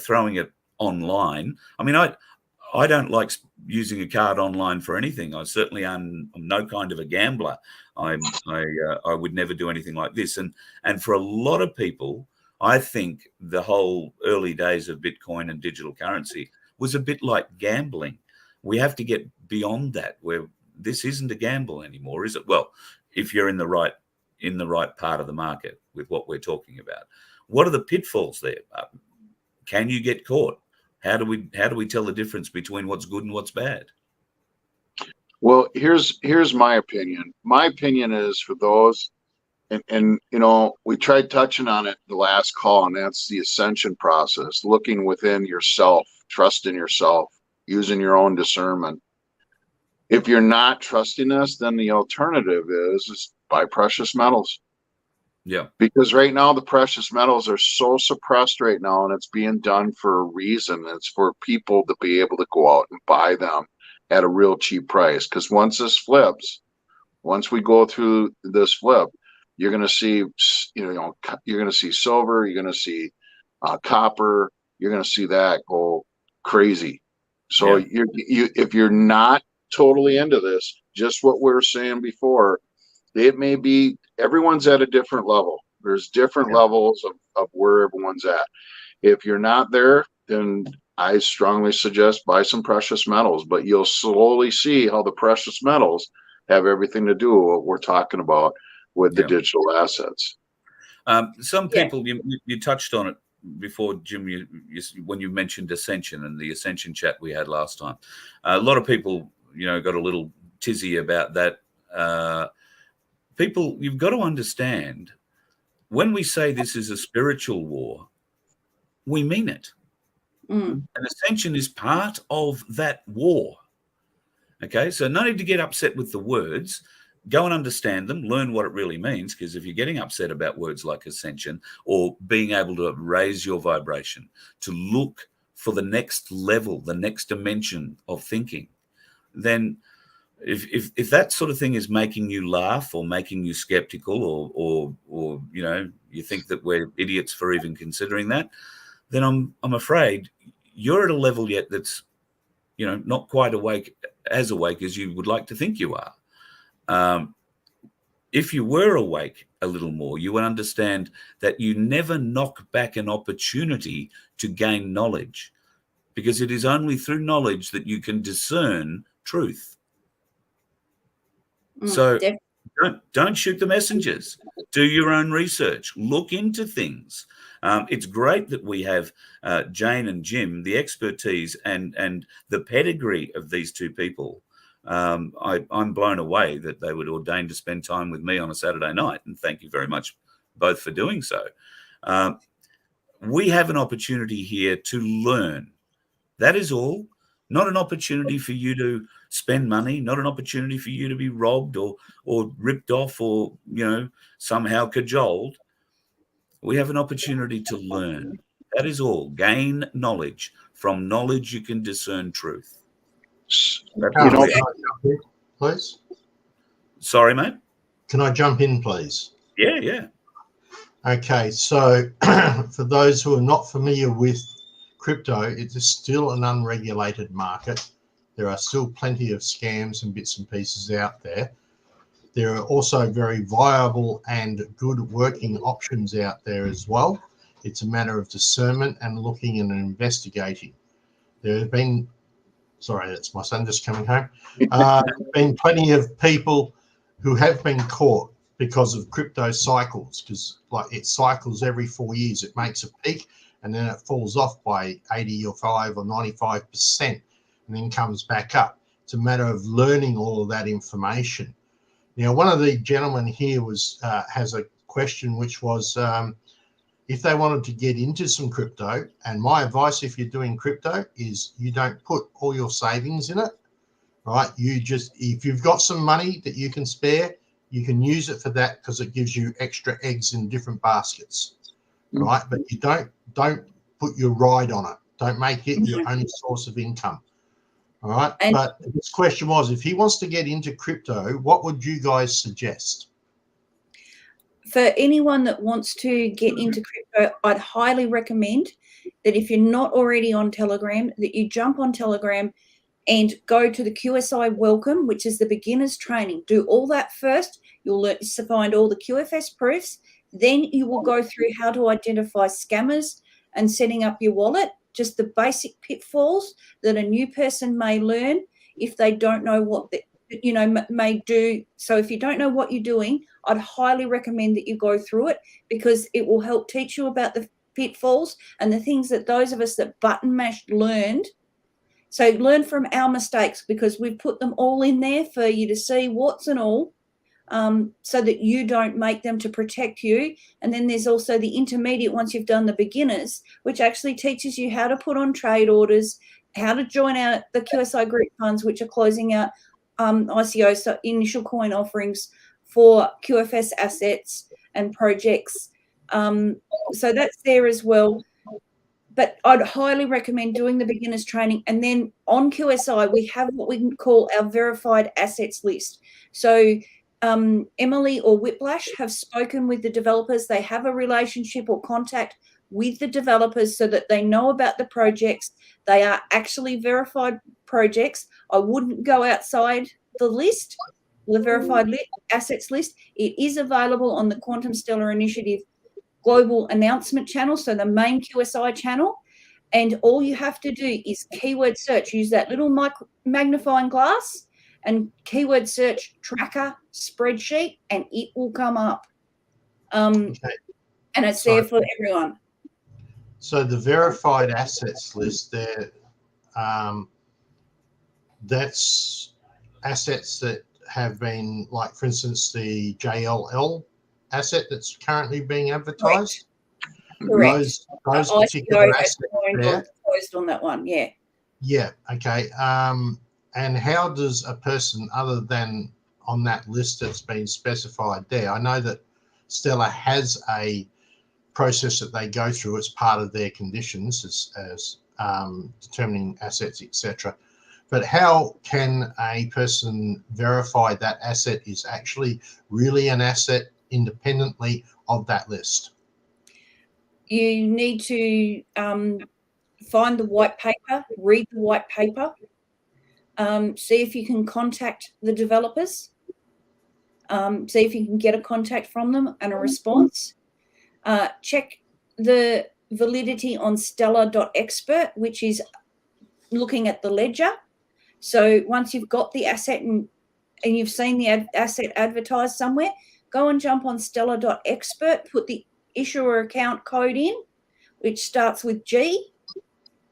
throwing it online. I mean, I don't like using a card online for anything. I certainly am no kind of a gambler. I would never do anything like this. And for a lot of people, I think the whole early days of Bitcoin and digital currency was a bit like gambling. We have to get beyond that, where this isn't a gamble anymore, is it? Well, if you're in the right part of the market with what we're talking about. What are the pitfalls there? Can you get caught? How do we tell the difference between what's good and what's bad?
Well, here's my opinion. My opinion is for those, and we tried touching on it the last call, and that's the ascension process, looking within yourself, trusting yourself, using your own discernment. If you're not trusting us, then the alternative is buy precious metals.
Yeah.
Because right now the precious metals are so suppressed right now, and it's being done for a reason. It's for people to be able to go out and buy them at a real cheap price. Because once we go through this flip, you're going to see, you're going to see silver, you're going to see copper, you're going to see that go crazy. So if you're not totally into this, just what we were saying before, it may be everyone's at a different level. There's different levels of where everyone's at. If you're not there, then I strongly suggest buy some precious metals, but you'll slowly see how the precious metals have everything to do with what we're talking about with the digital assets.
Some people, you touched on it before, Jim, when you mentioned Ascension and the Ascension chat we had last time. A lot of people, got a little tizzy about that. People, you've got to understand, when we say this is a spiritual war, we mean it. And Ascension is part of that war. Okay, so no need to get upset with the words. Go and understand them, learn what it really means, because if you're getting upset about words like Ascension or being able to raise your vibration, to look for the next level, the next dimension of thinking, then if that sort of thing is making you laugh or making you skeptical or you think that we're idiots for even considering that, then I'm afraid you're at a level yet that's not quite as awake as you would like to think you are. If you were awake a little more, you would understand that you never knock back an opportunity to gain knowledge, because it is only through knowledge that you can discern truth. So don't shoot the messengers. Do your own research. Look into things. It's great that we have Jane and Jim, the expertise and the pedigree of these two people. I'm blown away that they would ordain to spend time with me on a Saturday night, and thank you very much both for doing so. We have an opportunity here to learn. That is all. Not an opportunity for you to spend money, not an opportunity for you to be robbed or ripped off or, somehow cajoled. We have an opportunity to learn. That is all. Gain knowledge. From knowledge, you can discern truth.
Please?
Sorry, mate?
Can I jump in, please?
Yeah.
Okay, so for those who are not familiar with crypto, it is still an unregulated market. There are still plenty of scams and bits and pieces out there. There are also very viable and good working options out there as well. It's a matter of discernment and looking and investigating. There have been, sorry, that's my son just coming home. Been plenty of people who have been caught because of crypto cycles, because like it cycles every 4 years. It makes a peak and then it falls off by 85 or 95% and then comes back up. It's a matter of learning all of that information. Now, one of the gentlemen here has a question, which was if they wanted to get into some crypto, and my advice if you're doing crypto is you don't put all your savings in it, right? You just, if you've got some money that you can spare, you can use it for that because it gives you extra eggs in different baskets, right? But you don't put your ride on it. Don't make it your only source of income. All right.
And
but his question was, if he wants to get into crypto, what would you guys suggest?
for anyone that wants to get into crypto, I'd highly recommend that if you're not already on Telegram, that you jump on Telegram and go to the QSI Welcome, which is the beginner's training. Do all that first. You'll learn to find all the QFS proofs. Then you will go through how to identify scammers and setting up your wallet, just the basic pitfalls that a new person may learn if they don't know what may do. So if you don't know what you're doing, I'd highly recommend that you go through it because it will help teach you about the pitfalls and the things that those of us that button mashed learned. So learn from our mistakes because we've put them all in there for you to see warts and all, so that you don't make them, to protect you. And then there's also the intermediate once you've done the beginners, which actually teaches you how to put on trade orders, how to join out the QSI group funds, which are closing out ICOs, so initial coin offerings for QFS assets and projects. So that's there as well. But I'd highly recommend doing the beginners training. And then on QSI, we have what we can call our verified assets list. So Emily or Whiplash have spoken with the developers. They have a relationship or contact with the developers so that they know about the projects. They are actually verified projects. I wouldn't go outside the list, the verified assets list. It is available on the Quantum Stellar Initiative global announcement channel, so the main QSI channel. And all you have to do is keyword search. Use that little magnifying glass and keyword search tracker spreadsheet, and it will come up. And it's there for everyone.
So the verified assets list there, that's assets that have been, like, for instance, the JLL asset that's currently being advertised.
Correct.
Those particular assets there.
Closed on that one, yeah.
Yeah, okay. And how does a person, other than on that list that's been specified there, I know that Stellar has a process that they go through as part of their conditions as determining assets, etc. But how can a person verify that asset is actually really an asset independently of that list?
You need to find the white paper, read the white paper, see if you can contact the developers, see if you can get a contact from them and a response. Check the validity on stellar.expert, which is looking at the ledger. So once you've got the asset and you've seen the asset advertised somewhere, go and jump on stellar.expert, put the issuer account code in, which starts with G,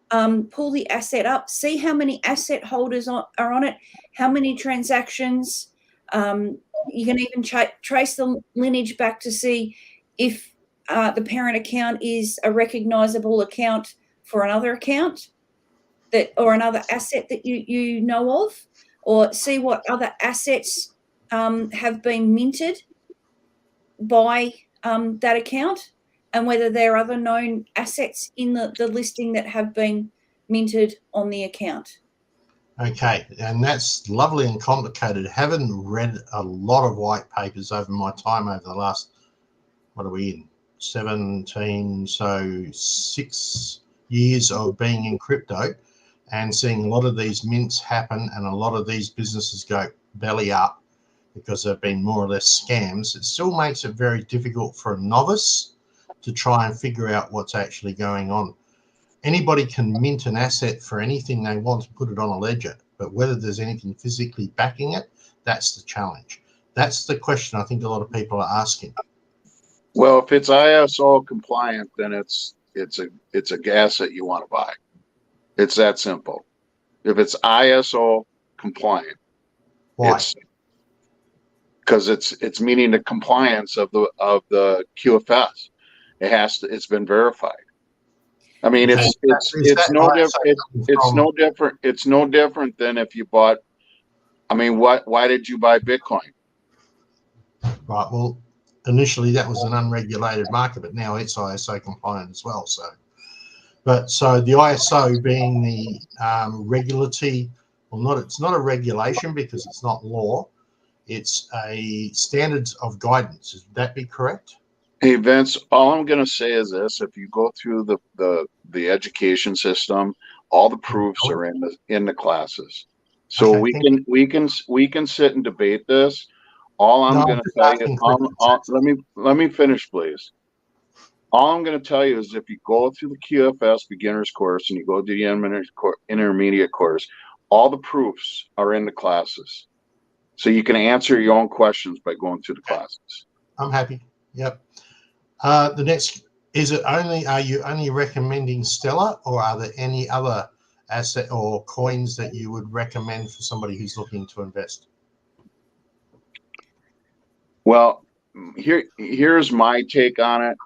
pull the asset up, see how many asset holders are on it, how many transactions. You can even trace the lineage back to see if the parent account is a recognizable account for another account or another asset that you know of, or see what other assets have been minted by that account, and whether there are other known assets in the listing that have been minted on the account. Okay,
and that's lovely and complicated. Haven't read a lot of white papers over my time over the last, what are we in, 17, so 6 years of being in crypto and seeing a lot of these mints happen and a lot of these businesses go belly up. because they've been more or less scams, it still makes it very difficult for a novice to try and figure out what's actually going on. Anybody can mint an asset for anything they want to put it on a ledger, but whether there's anything physically backing it, that's the challenge. That's the question I think a lot of people are asking.
Well, if it's ISO compliant, then it's a asset you want to buy. It's that simple. If it's ISO compliant,
Why?
Because it's meeting the compliance of the QFS. It's been verified. I mean,
Okay.
it's no different than if you bought. I mean, why did you buy Bitcoin?
Right. Well, initially that was an unregulated market, but now it's ISO compliant as well. So the ISO being the regulatory, well, it's not a regulation because it's not law. It's a standards of guidance. Would that be correct?
Hey Vince, all I'm going to say is this: if you go through the education system, all the proofs are in the classes. So
Okay,
we can sit and debate this. All I'm going to tell you, let me finish, please. All I'm going to tell you is if you go through the QFS beginners course and you go to the intermediate course, all the proofs are in the classes. So you can answer your own questions by going through the classes.
I'm happy. Yep. The next, are you only recommending Stellar, or are there any other asset or coins that you would recommend for somebody who's looking to invest?
Well, here's my take on it.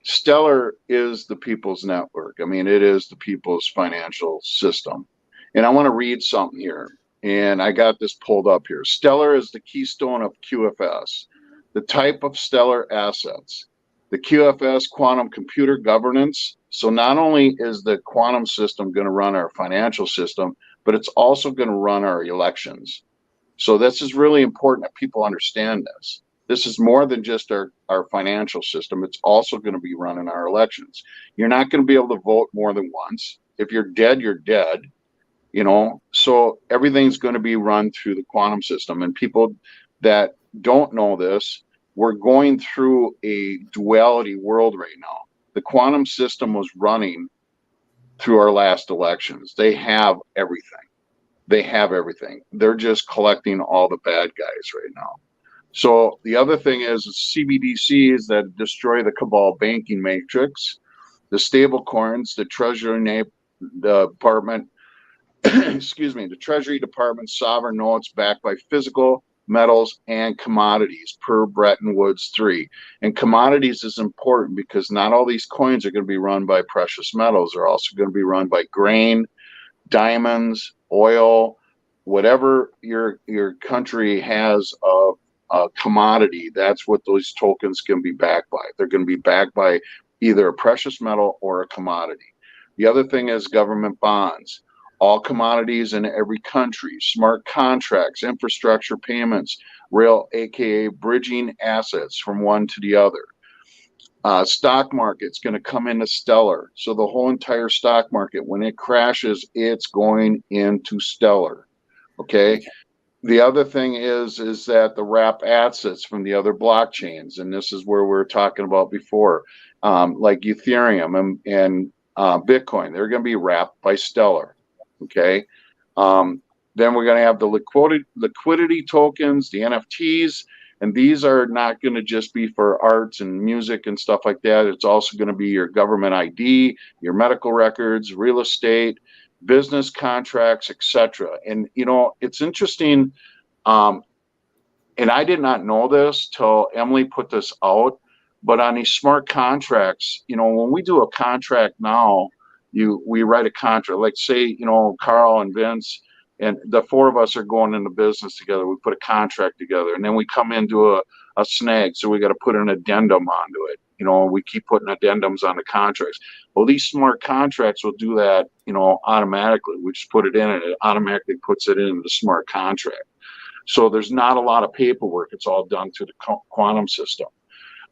Stellar is the people's network. I mean, it is the people's financial system. And I want to read something here. And I got this pulled up here. Stellar is the keystone of QFS, the type of stellar assets. The QFS quantum computer governance. So not only is the quantum system going to run our financial system, but it's also going to run our elections. So this is really important that people understand this. This is more than just our financial system. It's also going to be running our elections. You're not going to be able to vote more than once. If you're dead, you're dead. You know, so everything's going to be run through the quantum system. And people that don't know this, we're going through a duality world right now. The quantum system was running through our last elections. They have everything. They have everything. They're just collecting all the bad guys right now. So the other thing is CBDCs that destroy the cabal banking matrix, the stable coins, the Treasury Department, excuse me, the Treasury Department sovereign notes backed by physical metals and commodities per Bretton Woods 3. And commodities is important because not all these coins are going to be run by precious metals. They're also going to be run by grain, diamonds, oil, whatever your country has of a commodity. That's what those tokens can be backed by. They're going to be backed by either a precious metal or a commodity. The other thing is government bonds. All commodities in every country, smart contracts, infrastructure payments, rail, aka bridging assets from one to the other. Stock market's going to come into Stellar. So the whole entire stock market, when it crashes, it's going into Stellar. Okay. The other thing is that the wrap assets from the other blockchains, and this is where we were talking about before, like Ethereum and Bitcoin, they're going to be wrapped by Stellar. Okay. Then we're going to have the liquidity tokens, the NFTs, and these are not going to just be for arts and music and stuff like that. It's also going to be your government ID, your medical records, real estate, business contracts, etc. And you know, it's interesting. And I did not know this till Emily put this out. But on these smart contracts, you know, when we do a contract now, we write a contract. Like say, you know, Carl and Vince and the four of us are going into business together. We put a contract together, and then we come into a snag, so we got to put an addendum onto it. You know, we keep putting addendums on the contracts. Well, these smart contracts will do that, you know, automatically. We just put it in, and it automatically puts it into the smart contract. So there's not a lot of paperwork. It's all done through the quantum system.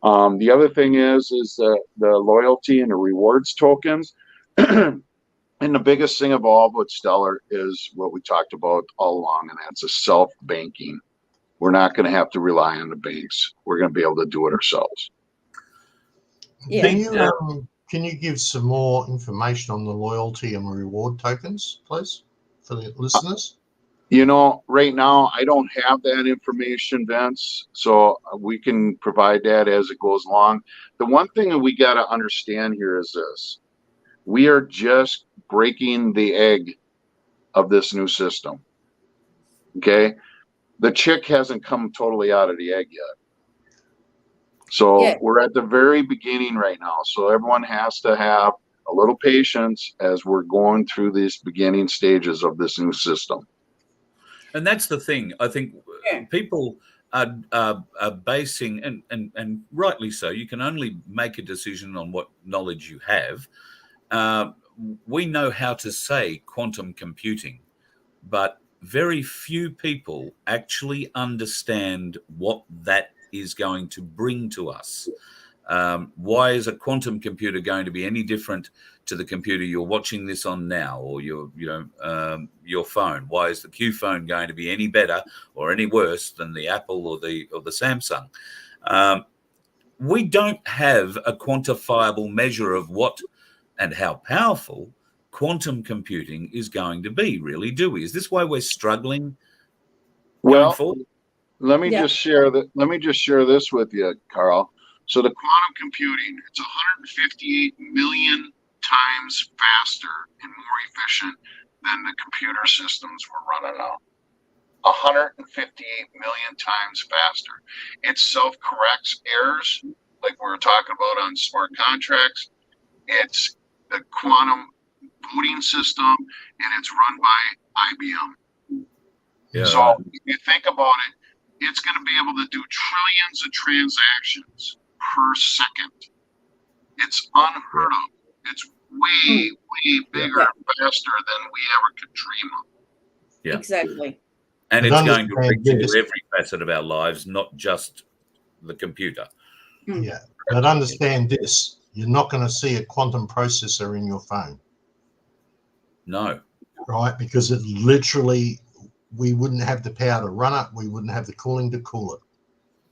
The other thing is the loyalty and the rewards tokens. And the biggest thing of all with Stellar is what we talked about all along, and that's a self-banking. we're not going to have to rely on the banks. We're going to be able to do it ourselves.
Yeah.
Can you give some more information on the loyalty and reward tokens, please, for the listeners?
Right now, I don't have that information, Vince, so we can provide that as it goes along. The one thing that we got to understand here is this. We are just breaking the egg of this new system, okay? The chick hasn't come totally out of the egg yet. So we're at the very beginning right now. So everyone has to have a little patience as we're going through these beginning stages of this new system.
And that's the thing. I think people are basing, and rightly so, you can only make a decision on what knowledge you have. We know how to say quantum computing, but very few people actually understand what that is going to bring to us. Why is a quantum computer going to be any different to the computer you're watching this on now, or your phone? Why is the Q phone going to be any better or any worse than the Apple or the Samsung? We don't have a quantifiable measure of what and how powerful quantum computing is going to be, really, do we? Is this why we're struggling going forward?
Let me just share that. Let me just share this with you, Carl. So the quantum computing, it's 158 million times faster and more efficient than the computer systems we're running now. 158 million times faster. It self-corrects errors, like we were talking about on smart contracts. It's the quantum voting system, and it's run by IBM.
Yeah.
So if you think about it, it's going to be able to do trillions of transactions per second. It's unheard of. It's way bigger and faster than we ever could dream of.
Yeah,
exactly.
And it's going to reach into every facet of our lives, not just the computer.
Yeah, but understand this: you're not going to see a quantum processor in your phone.
No.
Right, because it literally, we wouldn't have the power to run it. We wouldn't have the cooling to cool it.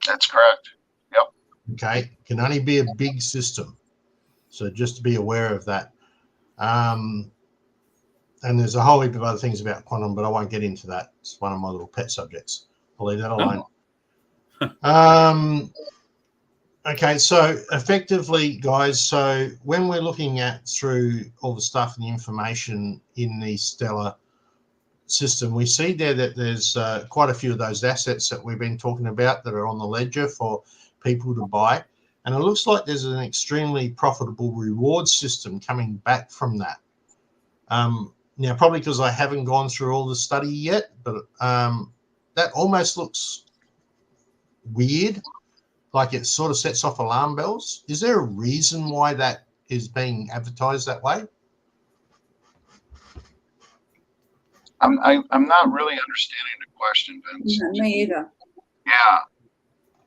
That's correct. Yep.
Okay, it can only be a big system. So just to be aware of that. And there's a whole heap of other things about quantum, but I won't get into that. It's one of my little pet subjects. I'll leave that alone. Okay, so effectively, guys, so when we're looking at through all the stuff and the information in the Stellar system, we see there that there's quite a few of those assets that we've been talking about that are on the ledger for people to buy. And it looks like there's an extremely profitable reward system coming back from that. Now, probably because I haven't gone through all the study yet, but that almost looks weird, like it sort of sets off alarm bells. Is there a reason why that is being advertised that way?
I'm not really understanding the question, Vince.
No, me either.
Yeah.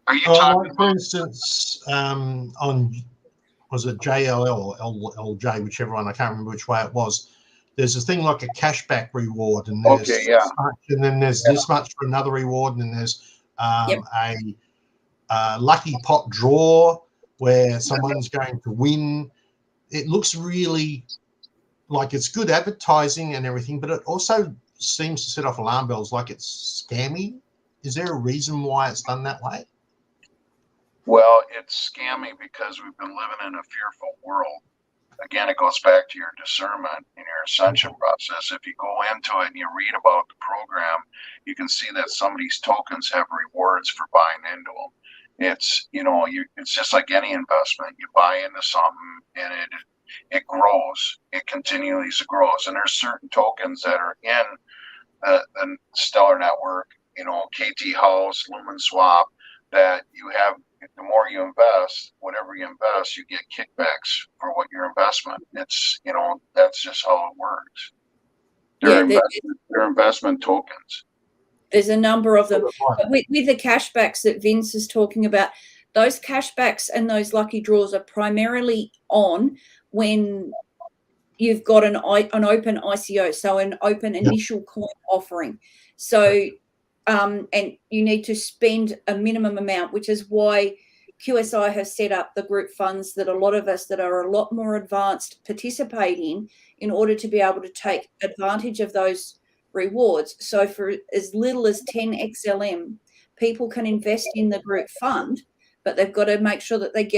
Are you talking
like, for instance, on, was it JLL or LJ, whichever one, I can't remember which way it was. There's a thing like a cashback reward, and there's much, and then there's this much for another reward, and then there's a lucky pot draw where someone's going to win. It looks really like it's good advertising and everything, but it also seems to set off alarm bells like it's scammy. Is there a reason why it's done that way?
Well, it's scammy because we've been living in a fearful world. Again, it goes back to your discernment and your ascension process. If you go into it and you read about the program, you can see that some of these tokens have rewards for buying into them. It's, it's just like any investment. You buy into something and it grows. It continually grows. And there's certain tokens that are in the Stellar Network, KT House, Lumen Swap, that you have. The more you invest, whatever you invest, you get kickbacks for what your investment. It's, that's just how it works. They're investment tokens.
There's a number of them. But with the cashbacks that Vince is talking about, those cashbacks and those lucky draws are primarily on when you've got an open ICO, so an open initial coin offering. So and you need to spend a minimum amount, which is why QSI has set up the group funds that a lot of us that are a lot more advanced participate in order to be able to take advantage of those rewards. So for as little as 10 XLM, people can invest in the group fund, but they've got to make sure that they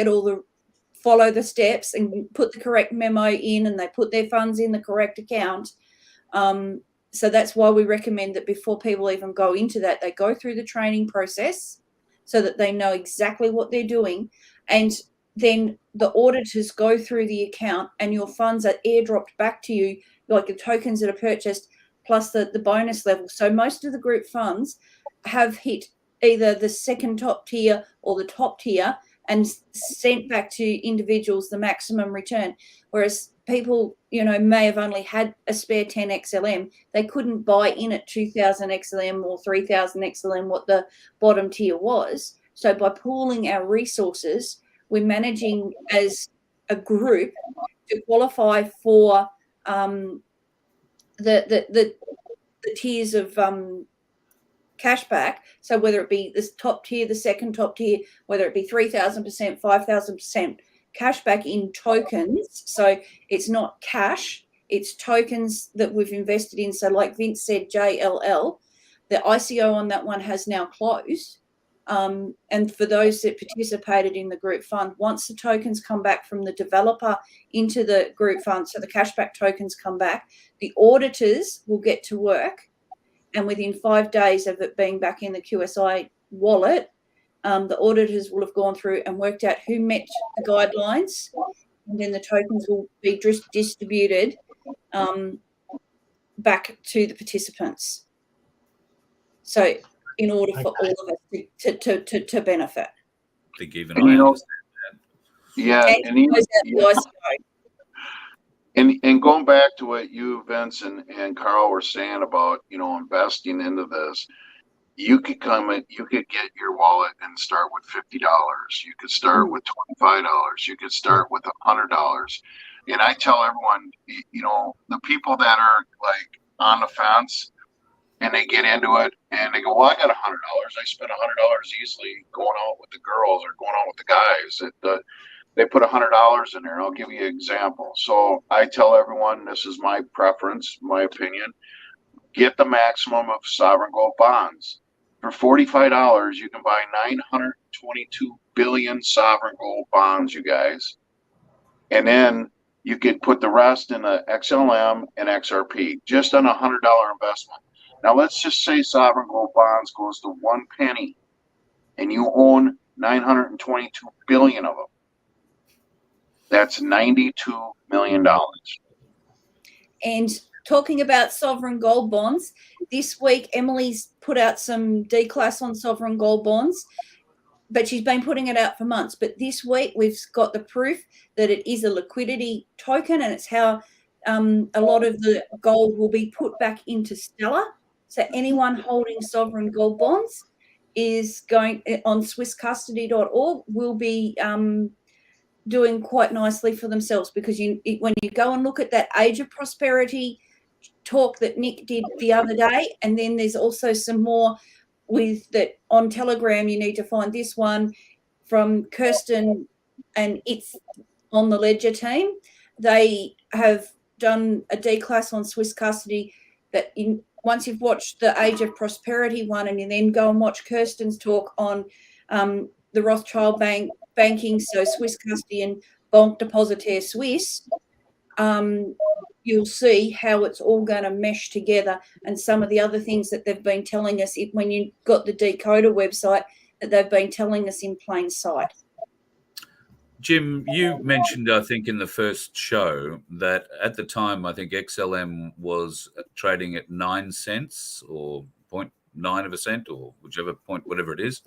follow the steps and put the correct memo in, and they put their funds in the correct account. So that's why we recommend that before people even go into that, they go through the training process so that they know exactly what they're doing. And then the auditors go through the account and your funds are airdropped back to you, like the tokens that are purchased plus the bonus level. So most of the group funds have hit either the second top tier or the top tier and sent back to individuals the maximum return. Whereas people, may have only had a spare 10 XLM. They couldn't buy in at 2,000 XLM or 3,000 XLM, what the bottom tier was. So by pooling our resources, we're managing as a group to qualify for the tiers of cashback. So whether it be this top tier, the second top tier, whether it be 3,000%, 5,000% cashback in tokens. So it's not cash, it's tokens that we've invested in. So like Vince said, JLL, the ICO on that one has now closed. And for those that participated in the group fund, once the tokens come back from the developer into the group fund, so the cashback tokens come back, the auditors will get to work. And within 5 days of it being back in the QSI wallet, the auditors will have gone through and worked out who met the guidelines, and then the tokens will be distributed back to the participants. So in order for all of us to benefit.
To give an eye.
Yeah, and going back to what you, Vince, and Carl were saying about, investing into this, you could get your wallet and start with $50. You could start with $25. You could start with $100. And I tell everyone, the people that are like on the fence and they get into it and they go, well, I got $100. I spent $100 easily going out with the girls or going out with the guys. They put $100 in there. I'll give you an example. So I tell everyone, this is my preference, my opinion, get the maximum of sovereign gold bonds. For $45, you can buy 922 billion sovereign gold bonds, you guys. And then you can put the rest in the XLM and XRP, just on a $100 investment. Now, let's just say sovereign gold bonds goes to 1 penny and you own 922 billion of them. That's $92 million.
And talking about sovereign gold bonds, this week Emily's put out some D-class on sovereign gold bonds, but she's been putting it out for months. But this week we've got the proof that it is a liquidity token, and it's how a lot of the gold will be put back into Stellar. So anyone holding sovereign gold bonds is going on swisscustody.org will be doing quite nicely for themselves, because when you go and look at that Age of Prosperity talk that Nick did the other day, and then there's also some more with that on Telegram. You need to find this one from Kirsten, and it's on the Ledger team. They have done a D-class on Swiss custody that once you've watched the Age of Prosperity one, and you then go and watch Kirsten's talk on the Rothschild banking, so Swiss custody and Banque Depositaire Suisse, you'll see how it's all going to mesh together, and some of the other things that they've been telling us when you got the Decoder website that they've been telling us in plain sight.
Jim, you mentioned, I think, in the first show that at the time, I think XLM was trading at 9 cents or 0.9 of a cent, or whichever point, whatever it is.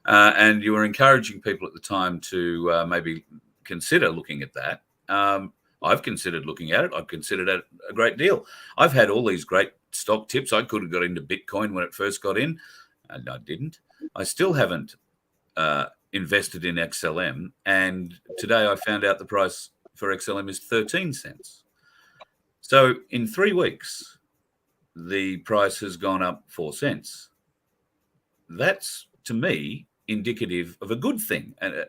And you were encouraging people at the time to maybe consider looking at that. I've considered looking at it. I've considered it a great deal. I've had all these great stock tips. I could have got into Bitcoin when it first got in, and I didn't. I still haven't invested in XLM. And today I found out the price for XLM is 13 cents. So in 3 weeks, the price has gone up 4 cents. that's to me indicative of a good thing. And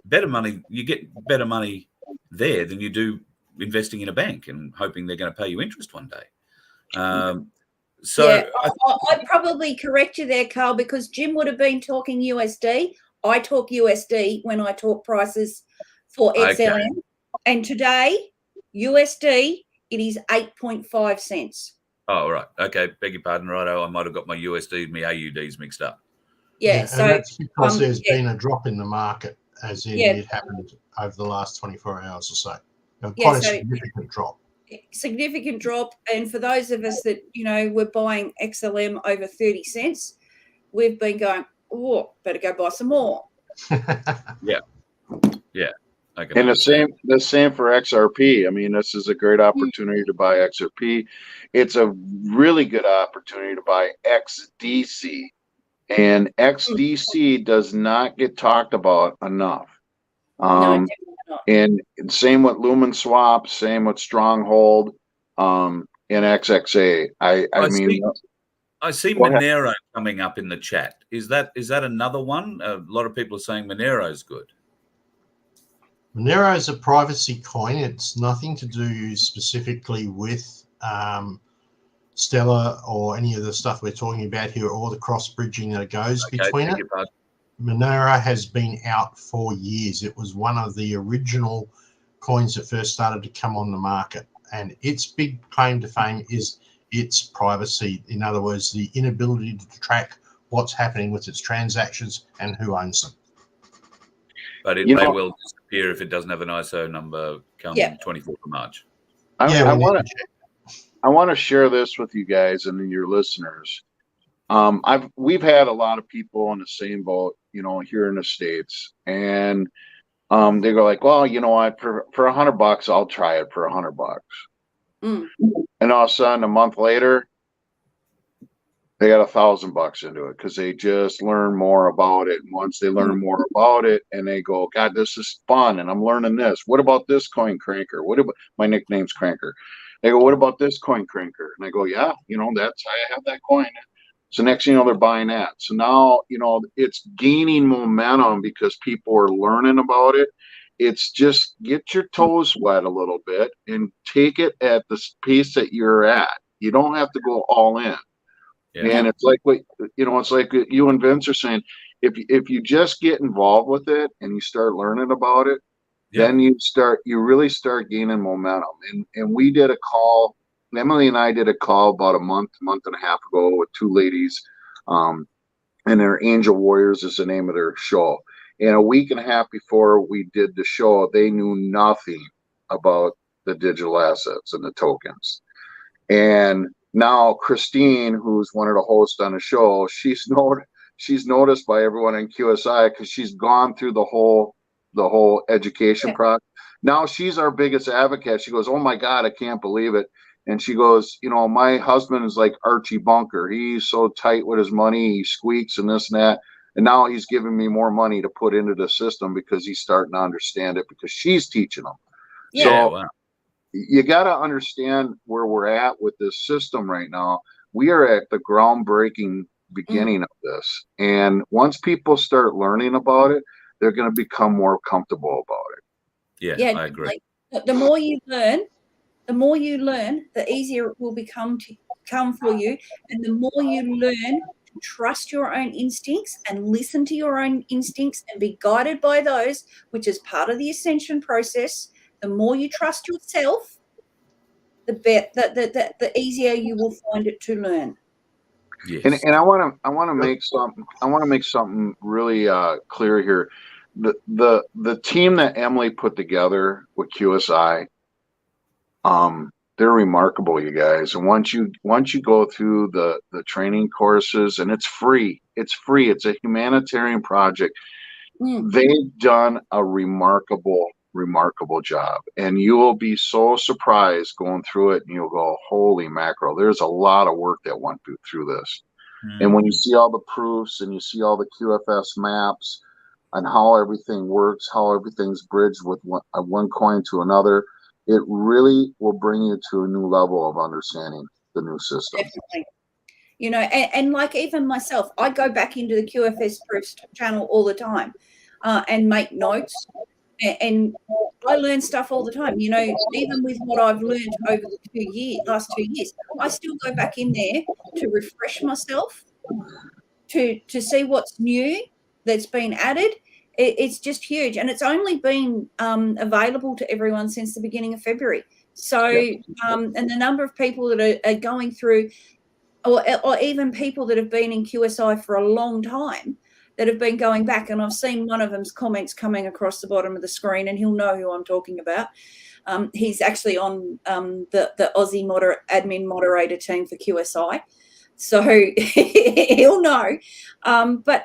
better money, you get better money there than you do investing in a bank and hoping they're going to pay you interest one day. So
yeah, I'd probably correct you there, Carl, because Jim would have been talking USD. I talk USD when I talk prices for XLM. Okay. And today, USD, it is 8.5 cents.
Oh, right. Okay. Beg your pardon, righto. I might have got my USD and my AUDs mixed up.
Yeah, so that's because there's been a drop in the market, as in it happened over the last 24 hours or so. Quite a significant drop.
Significant drop. And for those of us that, were buying XLM over 30 cents, we've been going, oh, better go buy some more.
Yeah.
And the same for XRP. I mean, this is a great opportunity to buy XRP. It's a really good opportunity to buy XDC. And XDC does not get talked about enough.
No,
and same with Lumen Swap, same with Stronghold, and XXA.
I see Monero coming up in the chat. Is that another one? A lot of people are saying Monero is good.
Monero is a privacy coin. It's nothing to do specifically with Stellar or any of the stuff we're talking about here, or the cross bridging that goes between it. Monero has been out for years. It was one of the original coins that first started to come on the market, and its big claim to fame is its privacy. In other words, the inability to track what's happening with its transactions and who owns them.
But it may well disappear if it doesn't have an ISO number come 24th of March.
I want to share this with you guys and your listeners. We've had a lot of people in the same boat, here in the States, and they go like, well, what, for $100, I'll try it for $100. And all of a sudden, a month later, they got $1,000 into it because they just learn more about it. And once they learn more about it, and they go, God, this is fun, and I'm learning this. What about this coin, Cranker? What about my nickname's Cranker? They go, what about this coin, Cranker? And I go, yeah, I have that coin. So next thing you know, they're buying that. So now, it's gaining momentum because people are learning about it. It's just get your toes wet a little bit and take it at the pace that you're at. You don't have to go all in. Yeah. And it's like it's like you and Vince are saying, if you just get involved with it and you start learning about it, then you really start gaining momentum. And we did a call. Emily and I did a call about a month and a half ago with two ladies, and their Angel Warriors is the name of their show. And a week and a half before we did the show, they knew nothing about the digital assets and the tokens. And now Christine, who's one of the hosts on the show, she's noticed by everyone in QSI because she's gone through the whole education process. Now she's our biggest advocate. She goes, oh my God, I can't believe it. And she goes, my husband is like Archie Bunker. He's so tight with his money. He squeaks and this and that. And now he's giving me more money to put into the system because he's starting to understand it because she's teaching him. Yeah, so wow. You got to understand where we're at with this system right now. We are at the groundbreaking beginning of this. And once people start learning about it, they're going to become more comfortable about it.
Yeah, I agree.
The more you learn, the easier it will become for you. And the more you learn to trust your own instincts and listen to your own instincts and be guided by those, which is part of the ascension process, the more you trust yourself, the easier you will find it to learn.
Yes. And I want to make something really clear here. The team that Emily put together with QSI, they're remarkable, you guys. And once you go through the training courses, and it's free. It's a humanitarian project. They've done a remarkable job, and you will be so surprised going through it, and you'll go, holy mackerel, there's a lot of work that went through this. And when you see all the proofs and you see all the QFS maps and how everything works, how everything's bridged with one coin to another, it really will bring you to a new level of understanding the new system.
Definitely. you know, and like even myself, I go back into the QFS Proofs channel all the time and make notes, and I learn stuff all the time, you know, even with what I've learned over the last 2 years, I still go back in there to refresh myself, to see what's new that's been added. It's just huge, and it's only been available to everyone since the beginning of February. So, and the number of people that are going through, or even people that have been in QSI for a long time, that have been going back, and I've seen one of them's comments coming across the bottom of the screen, and he'll know who I'm talking about. He's actually on the Aussie admin moderator team for QSI, so he'll know. But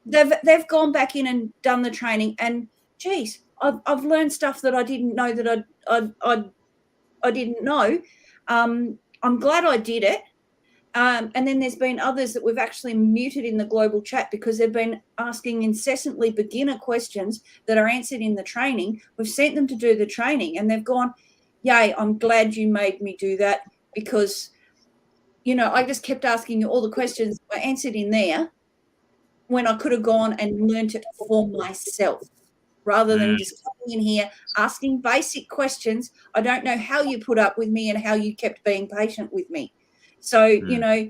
they've gone back in and done the training, and geez, I've learned stuff that I didn't know that I didn't know. I'm glad I did it. And then there's been others that we've actually muted in the global chat because they've been asking incessantly beginner questions that are answered in the training. We've sent them to do the training, and they've gone, yay, I'm glad you made me do that, because, you know, I just kept asking you all the questions that were answered in there when I could have gone and learnt it for myself, rather than just coming in here asking basic questions. I don't know how you put up with me and how you kept being patient with me. So, you know,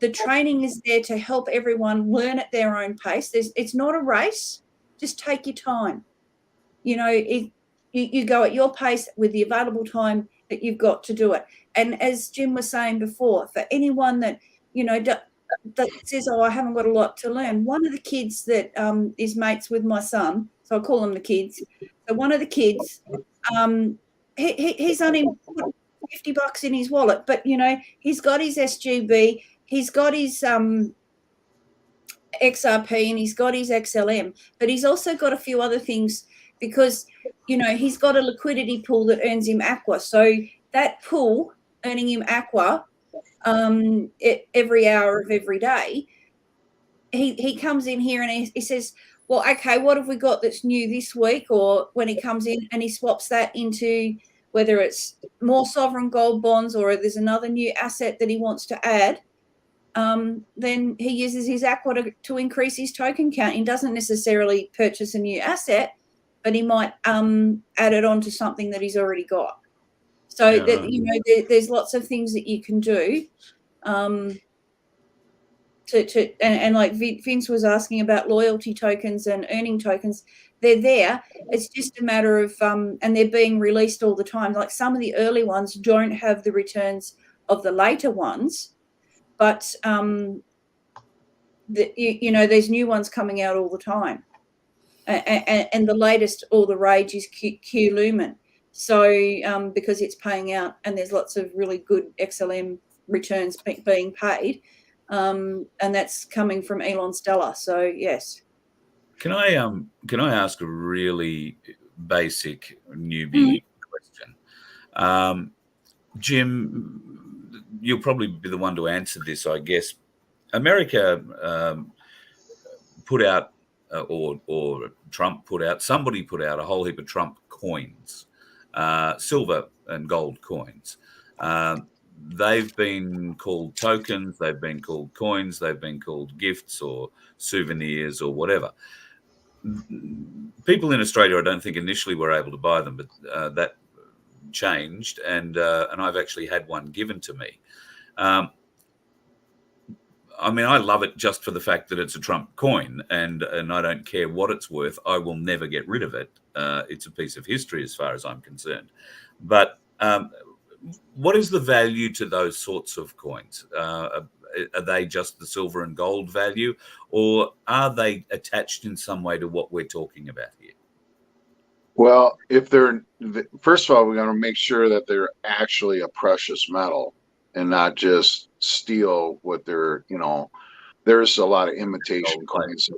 the training is there to help everyone learn at their own pace. It's not a race. Just take your time. You know, you go at your pace with the available time that you've got to do it. And as Jim was saying before, for anyone that, you know, that says, oh, I haven't got a lot to learn. One of the kids that is mates with my son, so I call them the kids. So one of the kids, he's only put $50 in his wallet, but, you know, he's got his SGB, he's got his XRP, and he's got his XLM, but he's also got a few other things, because, you know, he's got a liquidity pool that earns him aqua. So that pool earning him aqua every hour of every day, he comes in here and he says, well, okay, what have we got that's new this week? Or when he comes in and he swaps that into, whether it's more sovereign gold bonds or there's another new asset that he wants to add, then he uses his aqua to increase his token count. He doesn't necessarily purchase a new asset, but he might add it on to something that he's already got. So, you know, there's lots of things that you can do. And like Vince was asking about loyalty tokens and earning tokens, they're there. It's just a matter of, and they're being released all the time. Like some of the early ones don't have the returns of the later ones, but you know, there's new ones coming out all the time. And the latest, all the rage is Q Lumen. So because it's paying out, and there's lots of really good XLM returns being paid. And that's coming from Elon Stellar. So yes.
Can I ask a really basic newbie question? Jim, you'll probably be the one to answer this, I guess. America put out, or Trump put out, somebody put out a whole heap of Trump coins, silver and gold coins. They've been called tokens, they've been called coins, they've been called gifts or souvenirs or whatever. People in Australia, I don't think initially were able to buy them, but that changed, and I've actually had one given to me. I mean, I love it just for the fact that it's a Trump coin, and I don't care what it's worth. I will never get rid of it. It's a piece of history as far as I'm concerned. But what is the value to those sorts of coins? Are they just the silver and gold value, or are they attached in some way to what we're talking about here?
Well, if they're, first of all, we got to make sure that they're actually a precious metal and not just steel what they're, you know, there's a lot of imitation coins.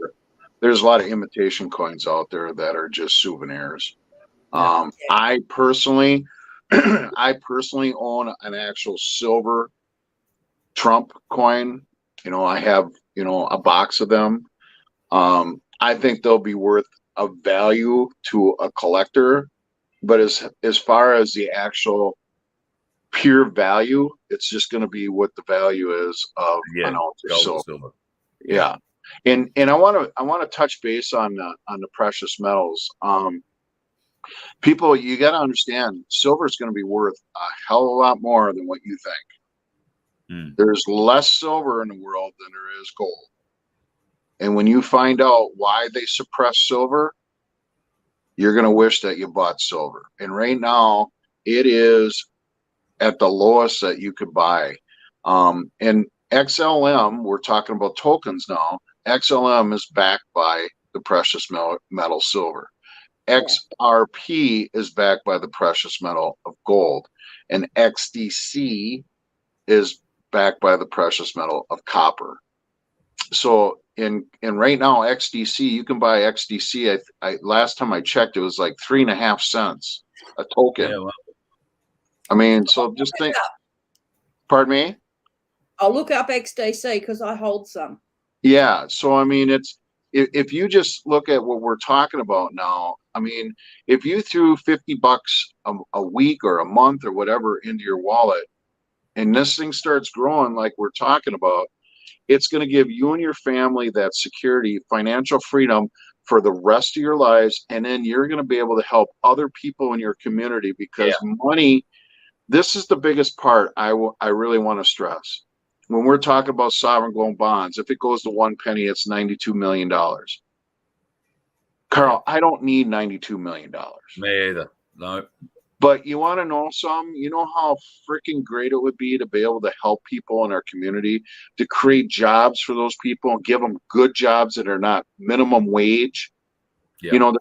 There's a lot of imitation coins out there that are just souvenirs. I personally own an actual silver Trump coin. You know, I have, you know, a box of them. I think they'll be worth a value to a collector, but as far as the actual pure value. It's just going to be what the value is of
Yeah,
an ounce of
gold
silver.
or silver.
Yeah. And I want to touch base on the precious metals. People, you got to understand, silver is going to be worth a hell of a lot more than what you think. There's less silver in the world than there is gold. And when you find out why they suppress silver, you're going to wish that you bought silver. And right now, it is at the lowest that you could buy. And XLM, we're talking about tokens now. XLM is backed by the precious metal silver. XRP is backed by the precious metal of gold. And XDC is backed by the precious metal of copper. So in right now, XDC, you can buy XDC. I last time I checked, it was like 3.5 cents a token.
Yeah, well,
I mean, so just think. Pardon me?
I'll look up XDC because I hold some.
Yeah. So I mean, it's if you just look at what we're talking about now. I mean, if you threw $50 a week or a month or whatever into your wallet, and this thing starts growing like we're talking about, it's going to give you and your family that security, financial freedom for the rest of your lives. And then you're going to be able to help other people in your community because money, this is the biggest part I really want to stress. When we're talking about sovereign gold bonds, if it goes to 1 penny, it's $92 million. Carl, I don't need $92 million.
Me either. No.
But you want to know something? You know how freaking great it would be to be able to help people in our community, to create jobs for those people and give them good jobs that are not minimum wage. Yeah. You know, to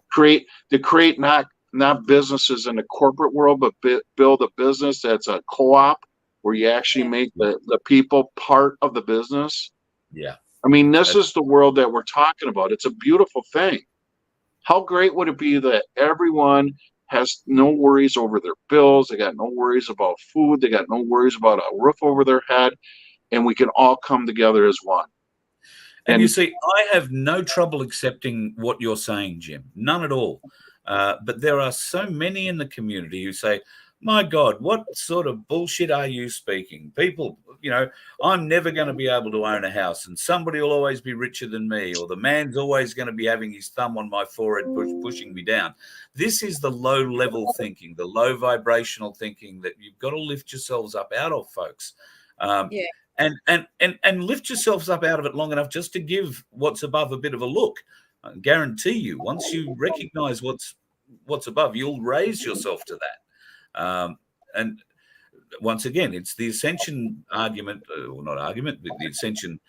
create not businesses in the corporate world, but build a business that's a co-op where you actually make the people part of the business.
Yeah.
I mean, this is the world that we're talking about. It's a beautiful thing. How great would it be that everyone has no worries over their bills. They got no worries about food. They got no worries about a roof over their head. And we can all come together as one.
And you see, I have no trouble accepting what you're saying, Jim. None at all. But there are so many in the community who say, my God, what sort of bullshit are you speaking? People, you know, I'm never going to be able to own a house and somebody will always be richer than me, or the man's always going to be having his thumb on my forehead pushing me down. This is the low level thinking, the low vibrational thinking that you've got to lift yourselves up out of, folks. And lift yourselves up out of it long enough just to give what's above a bit of a look. I guarantee you, once you recognize what's above, you'll raise yourself to that. And once again, it's the ascension argument, or not argument, but the ascension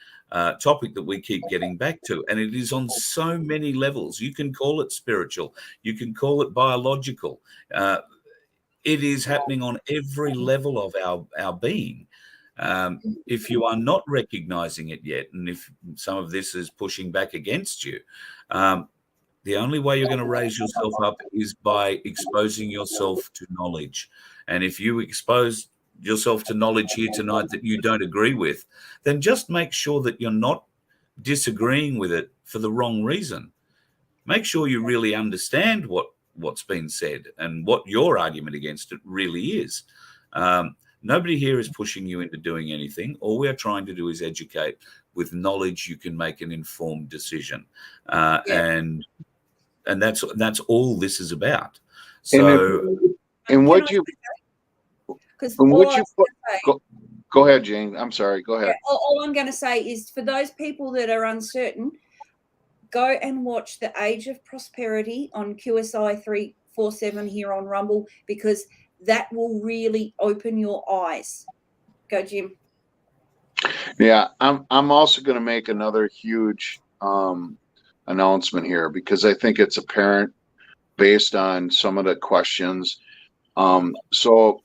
topic that we keep getting back to. And it is on so many levels. You can call it spiritual. You can call it biological. It is happening on every level of our being. If you are not recognizing it yet, and if some of this is pushing back against you, the only way you're going to raise yourself up is by exposing yourself to knowledge. And if you expose yourself to knowledge here tonight that you don't agree with, then just make sure that you're not disagreeing with it for the wrong reason. Make sure you really understand what's been said and what your argument against it really is. Nobody here is pushing you into doing anything. All we're trying to do is educate. With knowledge, you can make an informed decision. And that's all this is about. So,
go ahead, Jane. I'm sorry. Go ahead.
Yeah, all I'm going to say is for those people that are uncertain, go and watch The Age of Prosperity on QSI 347 here on Rumble, because that will really open your eyes. Go, Jim.
Yeah, I'm also going to make another huge announcement here, because I think it's apparent based on some of the questions. So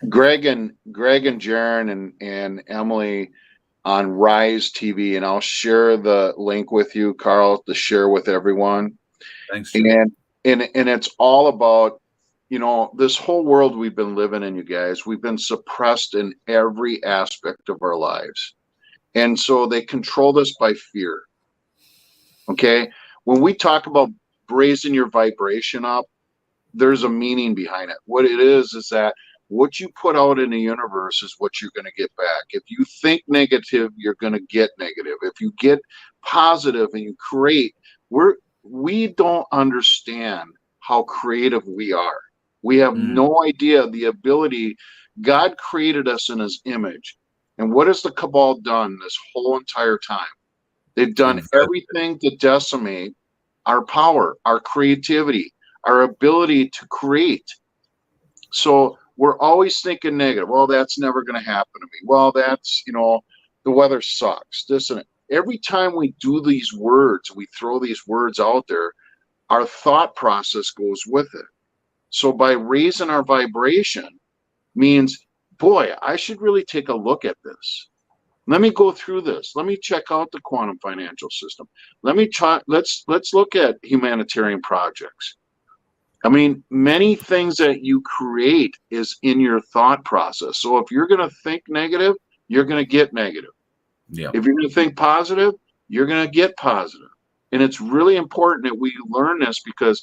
Greg and Jaron and Emily on Rise TV, and I'll share the link with you, Carl, to share with everyone.
Thanks.
And it's all about, you know, this whole world we've been living in, you guys, we've been suppressed in every aspect of our lives. And so they controlled us by fear. Okay. When we talk about raising your vibration up, there's a meaning behind it. What it is that what you put out in the universe is what you're going to get back. If you think negative, you're going to get negative. If you get positive and you create, we don't understand how creative we are. We have no idea the ability. God created us in his image. And what has the cabal done this whole entire time? They've done everything to decimate our power, our creativity, our ability to create. So we're always thinking negative. Well, that's never going to happen to me. Well, that's, the weather sucks. This and that. Every time we do these words, we throw these words out there, our thought process goes with it. So by raising our vibration means, boy, I should really take a look at this. Let me go through this. Let me check out the quantum financial system. Let's look at humanitarian projects. I mean, many things that you create is in your thought process. So if you're going to think negative, you're going to get negative.
Yeah.
If you're going to think positive, you're going to get positive. And it's really important that we learn this, because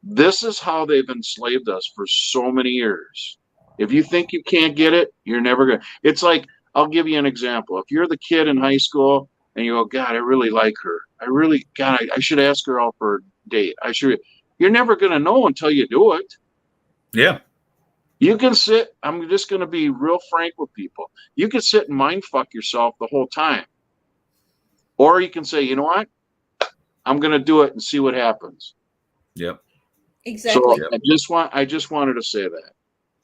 this is how they've enslaved us for so many years. If you think you can't get it, you're never going to. It's like, I'll give you an example. If you're the kid in high school and you go, God, I really like her. I should ask her out for a date. You're never going to know until you do it.
Yeah.
You can sit, I'm just going to be real frank with people. You can sit and mind fuck yourself the whole time. Or you can say, you know what? I'm going to do it and see what happens.
Yep.
Exactly.
So I just wanted to say that.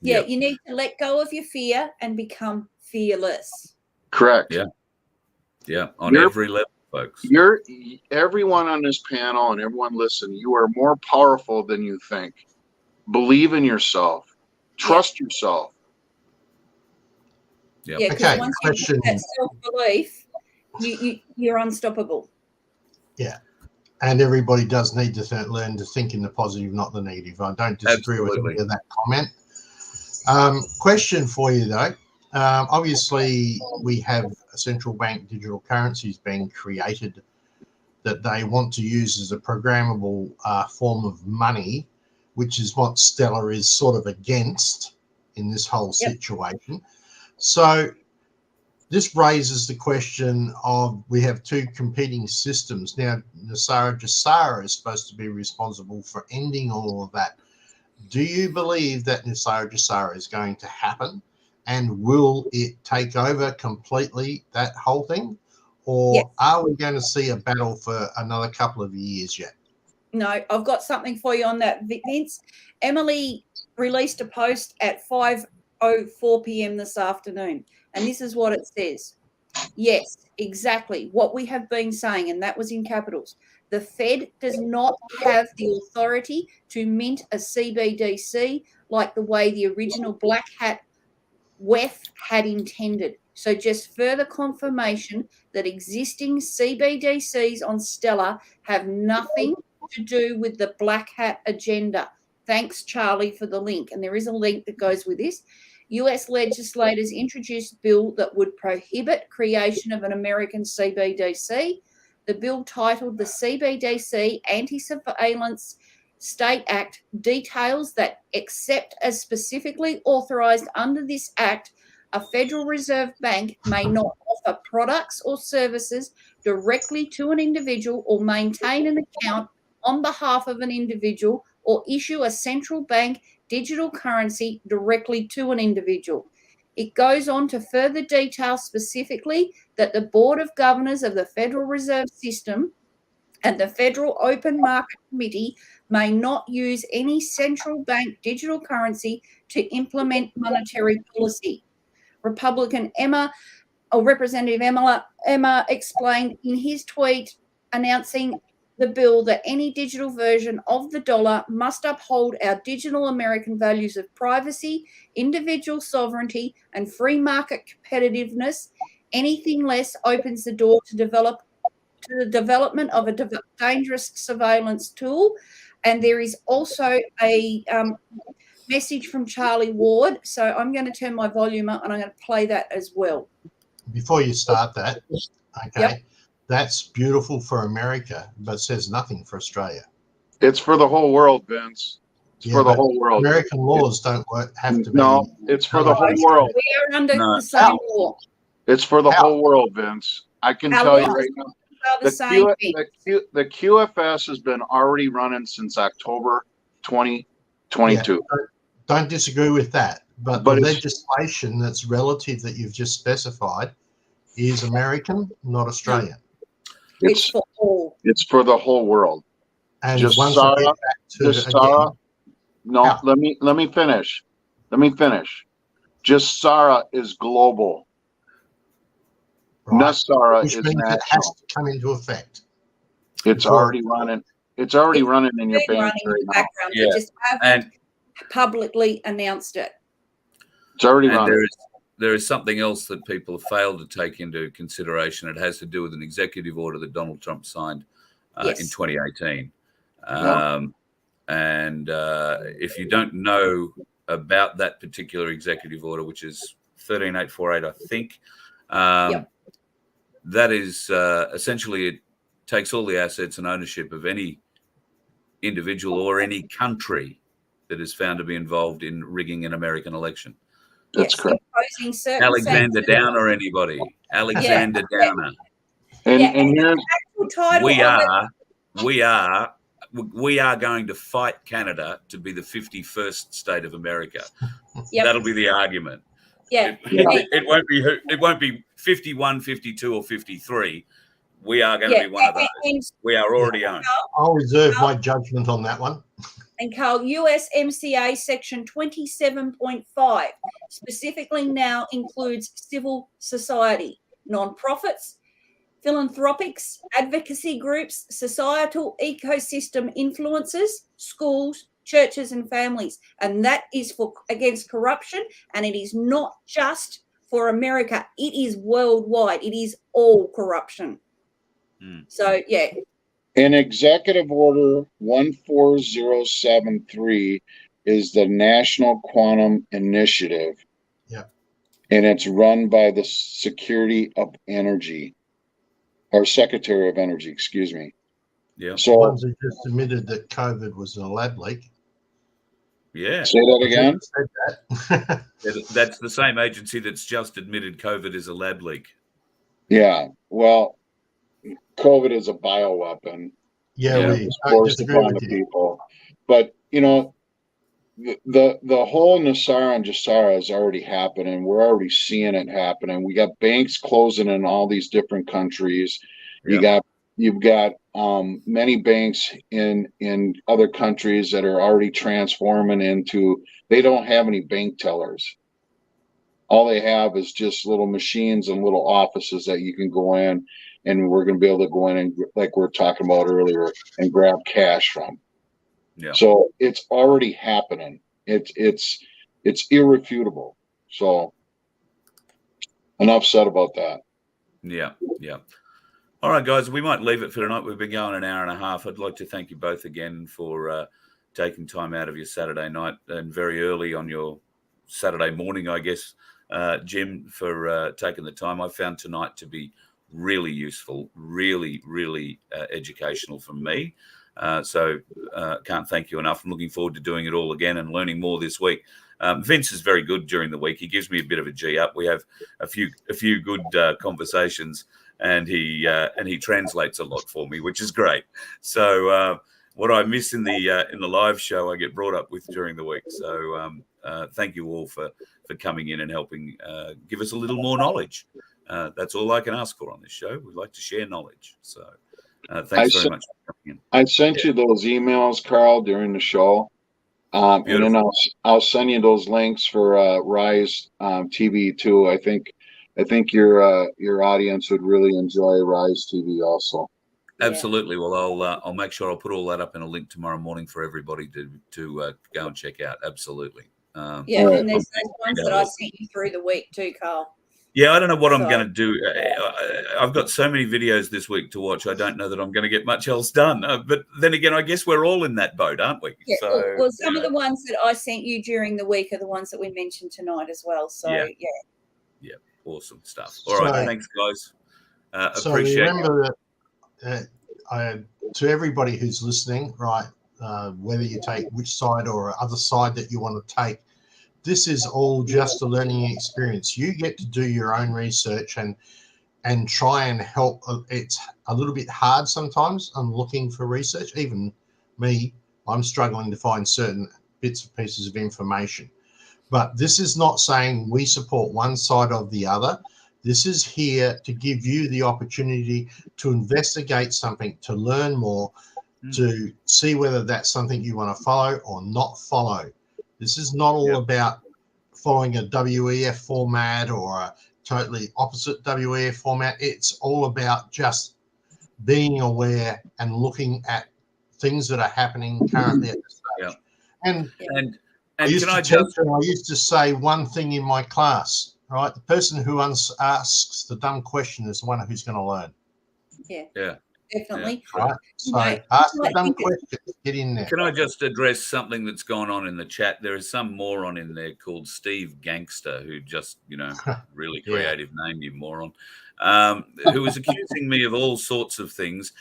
Yeah, you need to let go of your fear and become fearless.
Correct.
Yeah. Yeah. On every level, folks.
Everyone on this panel and everyone listen, you are more powerful than you think. Believe in yourself. Trust yourself.
Yeah.
Yeah, because once you get that self-belief, you're unstoppable.
Yeah. And everybody does need to learn to think in the positive, not the negative. I don't disagree with any of that comment. Question for you, though. Obviously, we have central bank digital currencies being created that they want to use as a programmable form of money, which is what Stellar is sort of against in this whole situation. So this raises the question of, we have two competing systems. Now, Nisara Jasara is supposed to be responsible for ending all of that. Do you believe that Nisara Jasara is going to happen? And will it take over completely, that whole thing? Or are we going to see a battle for another couple of years yet?
No, I've got something for you on that, Vince. Emily released a post at 5:04 p.m. this afternoon, and this is what it says. Yes, exactly what we have been saying, and that was in capitals. The Fed does not have the authority to mint a CBDC like the way the original Black Hat VoF had intended. So just further confirmation that existing CBDCs on Stellar have nothing to do with the Black Hat agenda. Thanks, Charlie, for the link. And there is a link that goes with this. US legislators introduced a bill that would prohibit creation of an American CBDC. The bill, titled the CBDC Anti-Surveillance State Act, details that except as specifically authorized under this act, a Federal Reserve Bank may not offer products or services directly to an individual or maintain an account on behalf of an individual or issue a central bank digital currency directly to an individual. It goes on to further detail specifically that the Board of Governors of the Federal Reserve System and the Federal Open Market Committee may not use any central bank digital currency to implement monetary policy. Representative Emma explained in his tweet announcing the bill that any digital version of the dollar must uphold our digital American values of privacy, individual sovereignty, and free market competitiveness. Anything less opens the door to the development of a dangerous surveillance tool. And there is also a message from Charlie Ward. So I'm going to turn my volume up and I'm going to play that as well.
Before you start that, okay, that's beautiful for America, but says nothing for Australia.
It's for the whole world, Vince. for the whole world.
American laws don't have to be.
No, it's for the whole world.
We are under the same law.
It's for the whole world, Vince. I can tell you right now.
The
QFS has been already running since October 2022.
Yeah, don't disagree with that. But the legislation that's relative that you've just specified is American, not Australian.
It's
for all.
It's for the whole world.
And
just
once
Sarah,
we get back to
just Sarah. No, let me finish. Let me finish. Just Sarah is global.
Right.
Nasara
Which
is
means
national.
it has to come into effect.
It's already running. It's already running in your bank right now.
Yeah. They just haven't publicly announced it.
It's already running.
There is something else that people have failed to take into consideration. It has to do with an executive order that Donald Trump signed in 2018. And if you don't know about that particular executive order, which is 13848, I think, that is essentially it takes all the assets and ownership of any individual or any country that is found to be involved in rigging an American election.
That's correct.
Alexander Downer, anybody? Alexander Downer.
And here's
we are going to fight Canada to be the 51st state of America. That'll be the argument. It won't be 51, 52, or 53. We are going to be one of those. We are already on.
I'll reserve my judgment on that one.
And Carl, USMCA section 27.5 specifically now includes civil society, non-profits, philanthropics, advocacy groups, societal ecosystem influencers, schools, churches and families. And that is against corruption, and it is not just for America. It is worldwide. It is all corruption. So,
in Executive Order 14073 is the National Quantum Initiative. And it's run by the Secretary of Energy, excuse me.
So the ones who just admitted that COVID was a lab leak.
Yeah.
Say that again.
That's the same agency that's just admitted COVID is a lab leak.
Yeah. Well, COVID is a bioweapon.
We disagree with you.
People. But the whole Nasara and Jasara is already happening. We're already seeing it happening. We got banks closing in all these different countries. You've got many banks in other countries that are already transforming into, they don't have any bank tellers. All they have is just little machines and little offices that you can go in, and we're going to be able to go in and, like we were talking about earlier, and grab cash from. So it's already happening. It's irrefutable. So enough said about that.
All right, guys, we might leave it for tonight. We've been going an hour and a half. I'd like to thank you both again for taking time out of your Saturday night and very early on your Saturday morning, I guess, Jim, for taking the time. I found tonight to be really useful, really, really educational for me. So can't thank you enough. I'm looking forward to doing it all again and learning more this week. Vince is very good during the week. He gives me a bit of a G up. We have a few good conversations, and he translates a lot for me, which is great. So what I miss in the live show, I get brought up with during the week. So thank you all for coming in and helping give us a little more knowledge. That's all I can ask for on this show. We like to share knowledge. So thanks very much for coming in.
I sent you those emails, Carl, during the show. And then I'll send you those links for Rise TV too. I think your audience would really enjoy Rise TV also.
Absolutely. Well, I'll make sure I'll put all that up in a link tomorrow morning for everybody to go and check out. Absolutely.
And there's those ones that I sent you through the week too, Carl.
I don't know what I'm going to do. I've got so many videos this week to watch. I don't know that I'm going to get much else done. But then again, I guess we're all in that boat, aren't we?
Well, some of the ones that I sent you during the week are the ones that we mentioned tonight as well. So,
awesome stuff. All right, thanks, guys.
So
appreciate
remember that to everybody who's listening, right, whether you take which side or other side that you want to take. This is all just a learning experience. You get to do your own research and try and help. It's a little bit hard sometimes. I'm looking for research. Even me, I'm struggling to find certain bits and pieces of information. But this is not saying we support one side or the other. This is here to give you the opportunity to investigate something, to learn more, to see whether that's something you want to follow or not follow. This is not all about following a WEF format or a totally opposite WEF format. It's all about just being aware and looking at things that are happening currently at this stage. And I used to say one thing in my class, right? The person who asks the dumb question is the one who's going to learn.
Yeah. Definitely.
Yeah. Right. So ask the dumb questions. Get in there.
Can I just address something that's gone on in the chat? There is some moron in there called Steve Gangster, who just, really creative name, you moron, who was accusing me of all sorts of things,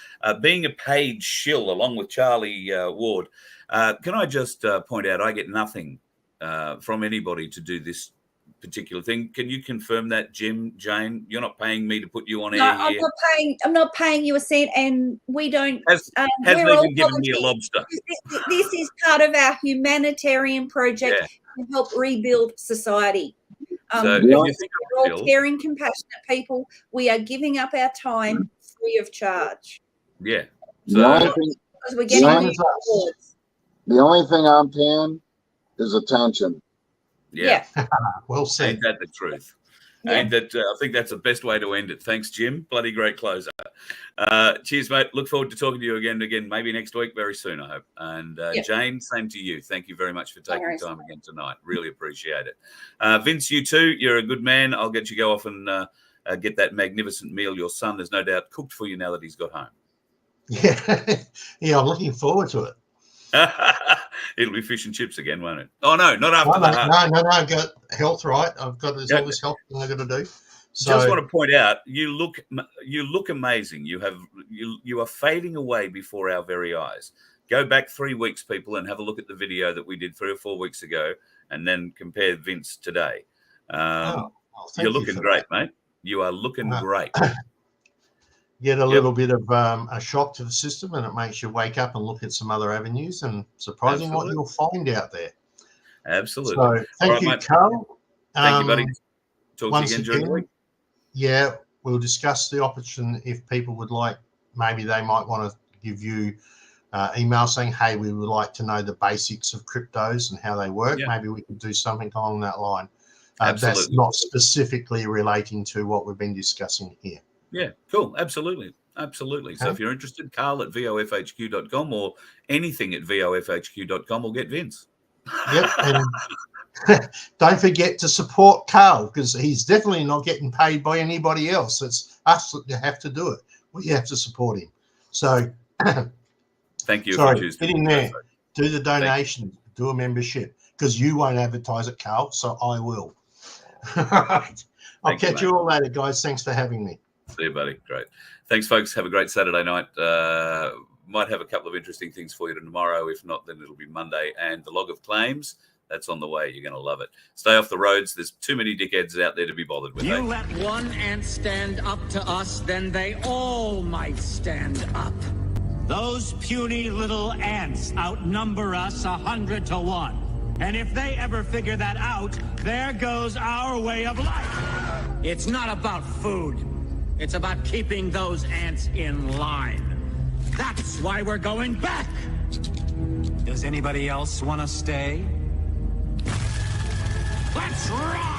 being a paid shill along with Charlie Ward. Can I just point out, I get nothing from anybody to do this particular thing. Can you confirm that, Jane? You're not paying me to put you on air here.
I'm not paying you a cent, and we don't.
Hasn't even given me a lobster.
This is part of our humanitarian project to help rebuild society.
So if you think
we're all caring, compassionate people. We are giving up our time free of charge.
Yeah.
So because we're getting rewards.
The only thing I'm paying is attention.
Yeah.
Well said.
Ain't that the truth?
Yeah.
Ain't that? I think that's the best way to end it. Thanks, Jim. Bloody great closer. Cheers, mate. Look forward to talking to you again, maybe next week, very soon, I hope. And Jane, same to you. Thank you very much for taking time again tonight. Really appreciate it. Vince, you too. You're a good man. I'll get you go off and get that magnificent meal your son, there's no doubt, cooked for you now that he's got home.
Yeah, I'm looking forward to it.
It'll be fish and chips again, won't it? Oh no, not after that.
No. I've got health right. I've got all this health thing I've got to do. So,
just want to point out, you look amazing. You are fading away before our very eyes. Go back 3 weeks, people, and have a look at the video that we did 3 or 4 weeks ago, and then compare Vince today. You're looking great, mate. You are looking great.
Get a little bit of a shock to the system, and it makes you wake up and look at some other avenues, and surprising what you'll find out there.
Absolutely.
So thank you, Carl.
Thank you, buddy. Talk to you again during the week.
Yeah, we'll discuss the option if people would like. Maybe they might want to give you email saying, hey, we would like to know the basics of cryptos and how they work. Yeah. Maybe we could do something along that line. That's not specifically relating to what we've been discussing here.
Yeah, cool. Absolutely. So if you're interested, Carl at VoFHQ.com or anything at VoFHQ.com will get Vince.
Yep. And don't forget to support Carl, because he's definitely not getting paid by anybody else. It's us that have to do it. We have to support him. So
thank you.
Sorry, get in there. Do the donation. Do a membership, because you won't advertise it, Carl, so I will. All right. I'll catch you all later, guys. Thanks for having me.
See you, buddy. Great. Thanks, folks. Have a great Saturday night. Might have a couple of interesting things for you tomorrow. If not, then it'll be Monday. And the log of claims, that's on the way. You're going to love it. Stay off the roads. There's too many dickheads out there to be bothered with.
You let one ant stand up to us, then they all might stand up. Those puny little ants outnumber us 100 to 1. And if they ever figure that out, there goes our way of life. It's not about food. It's about keeping those ants in line. That's why we're going back. Does anybody else want to stay? Let's rock!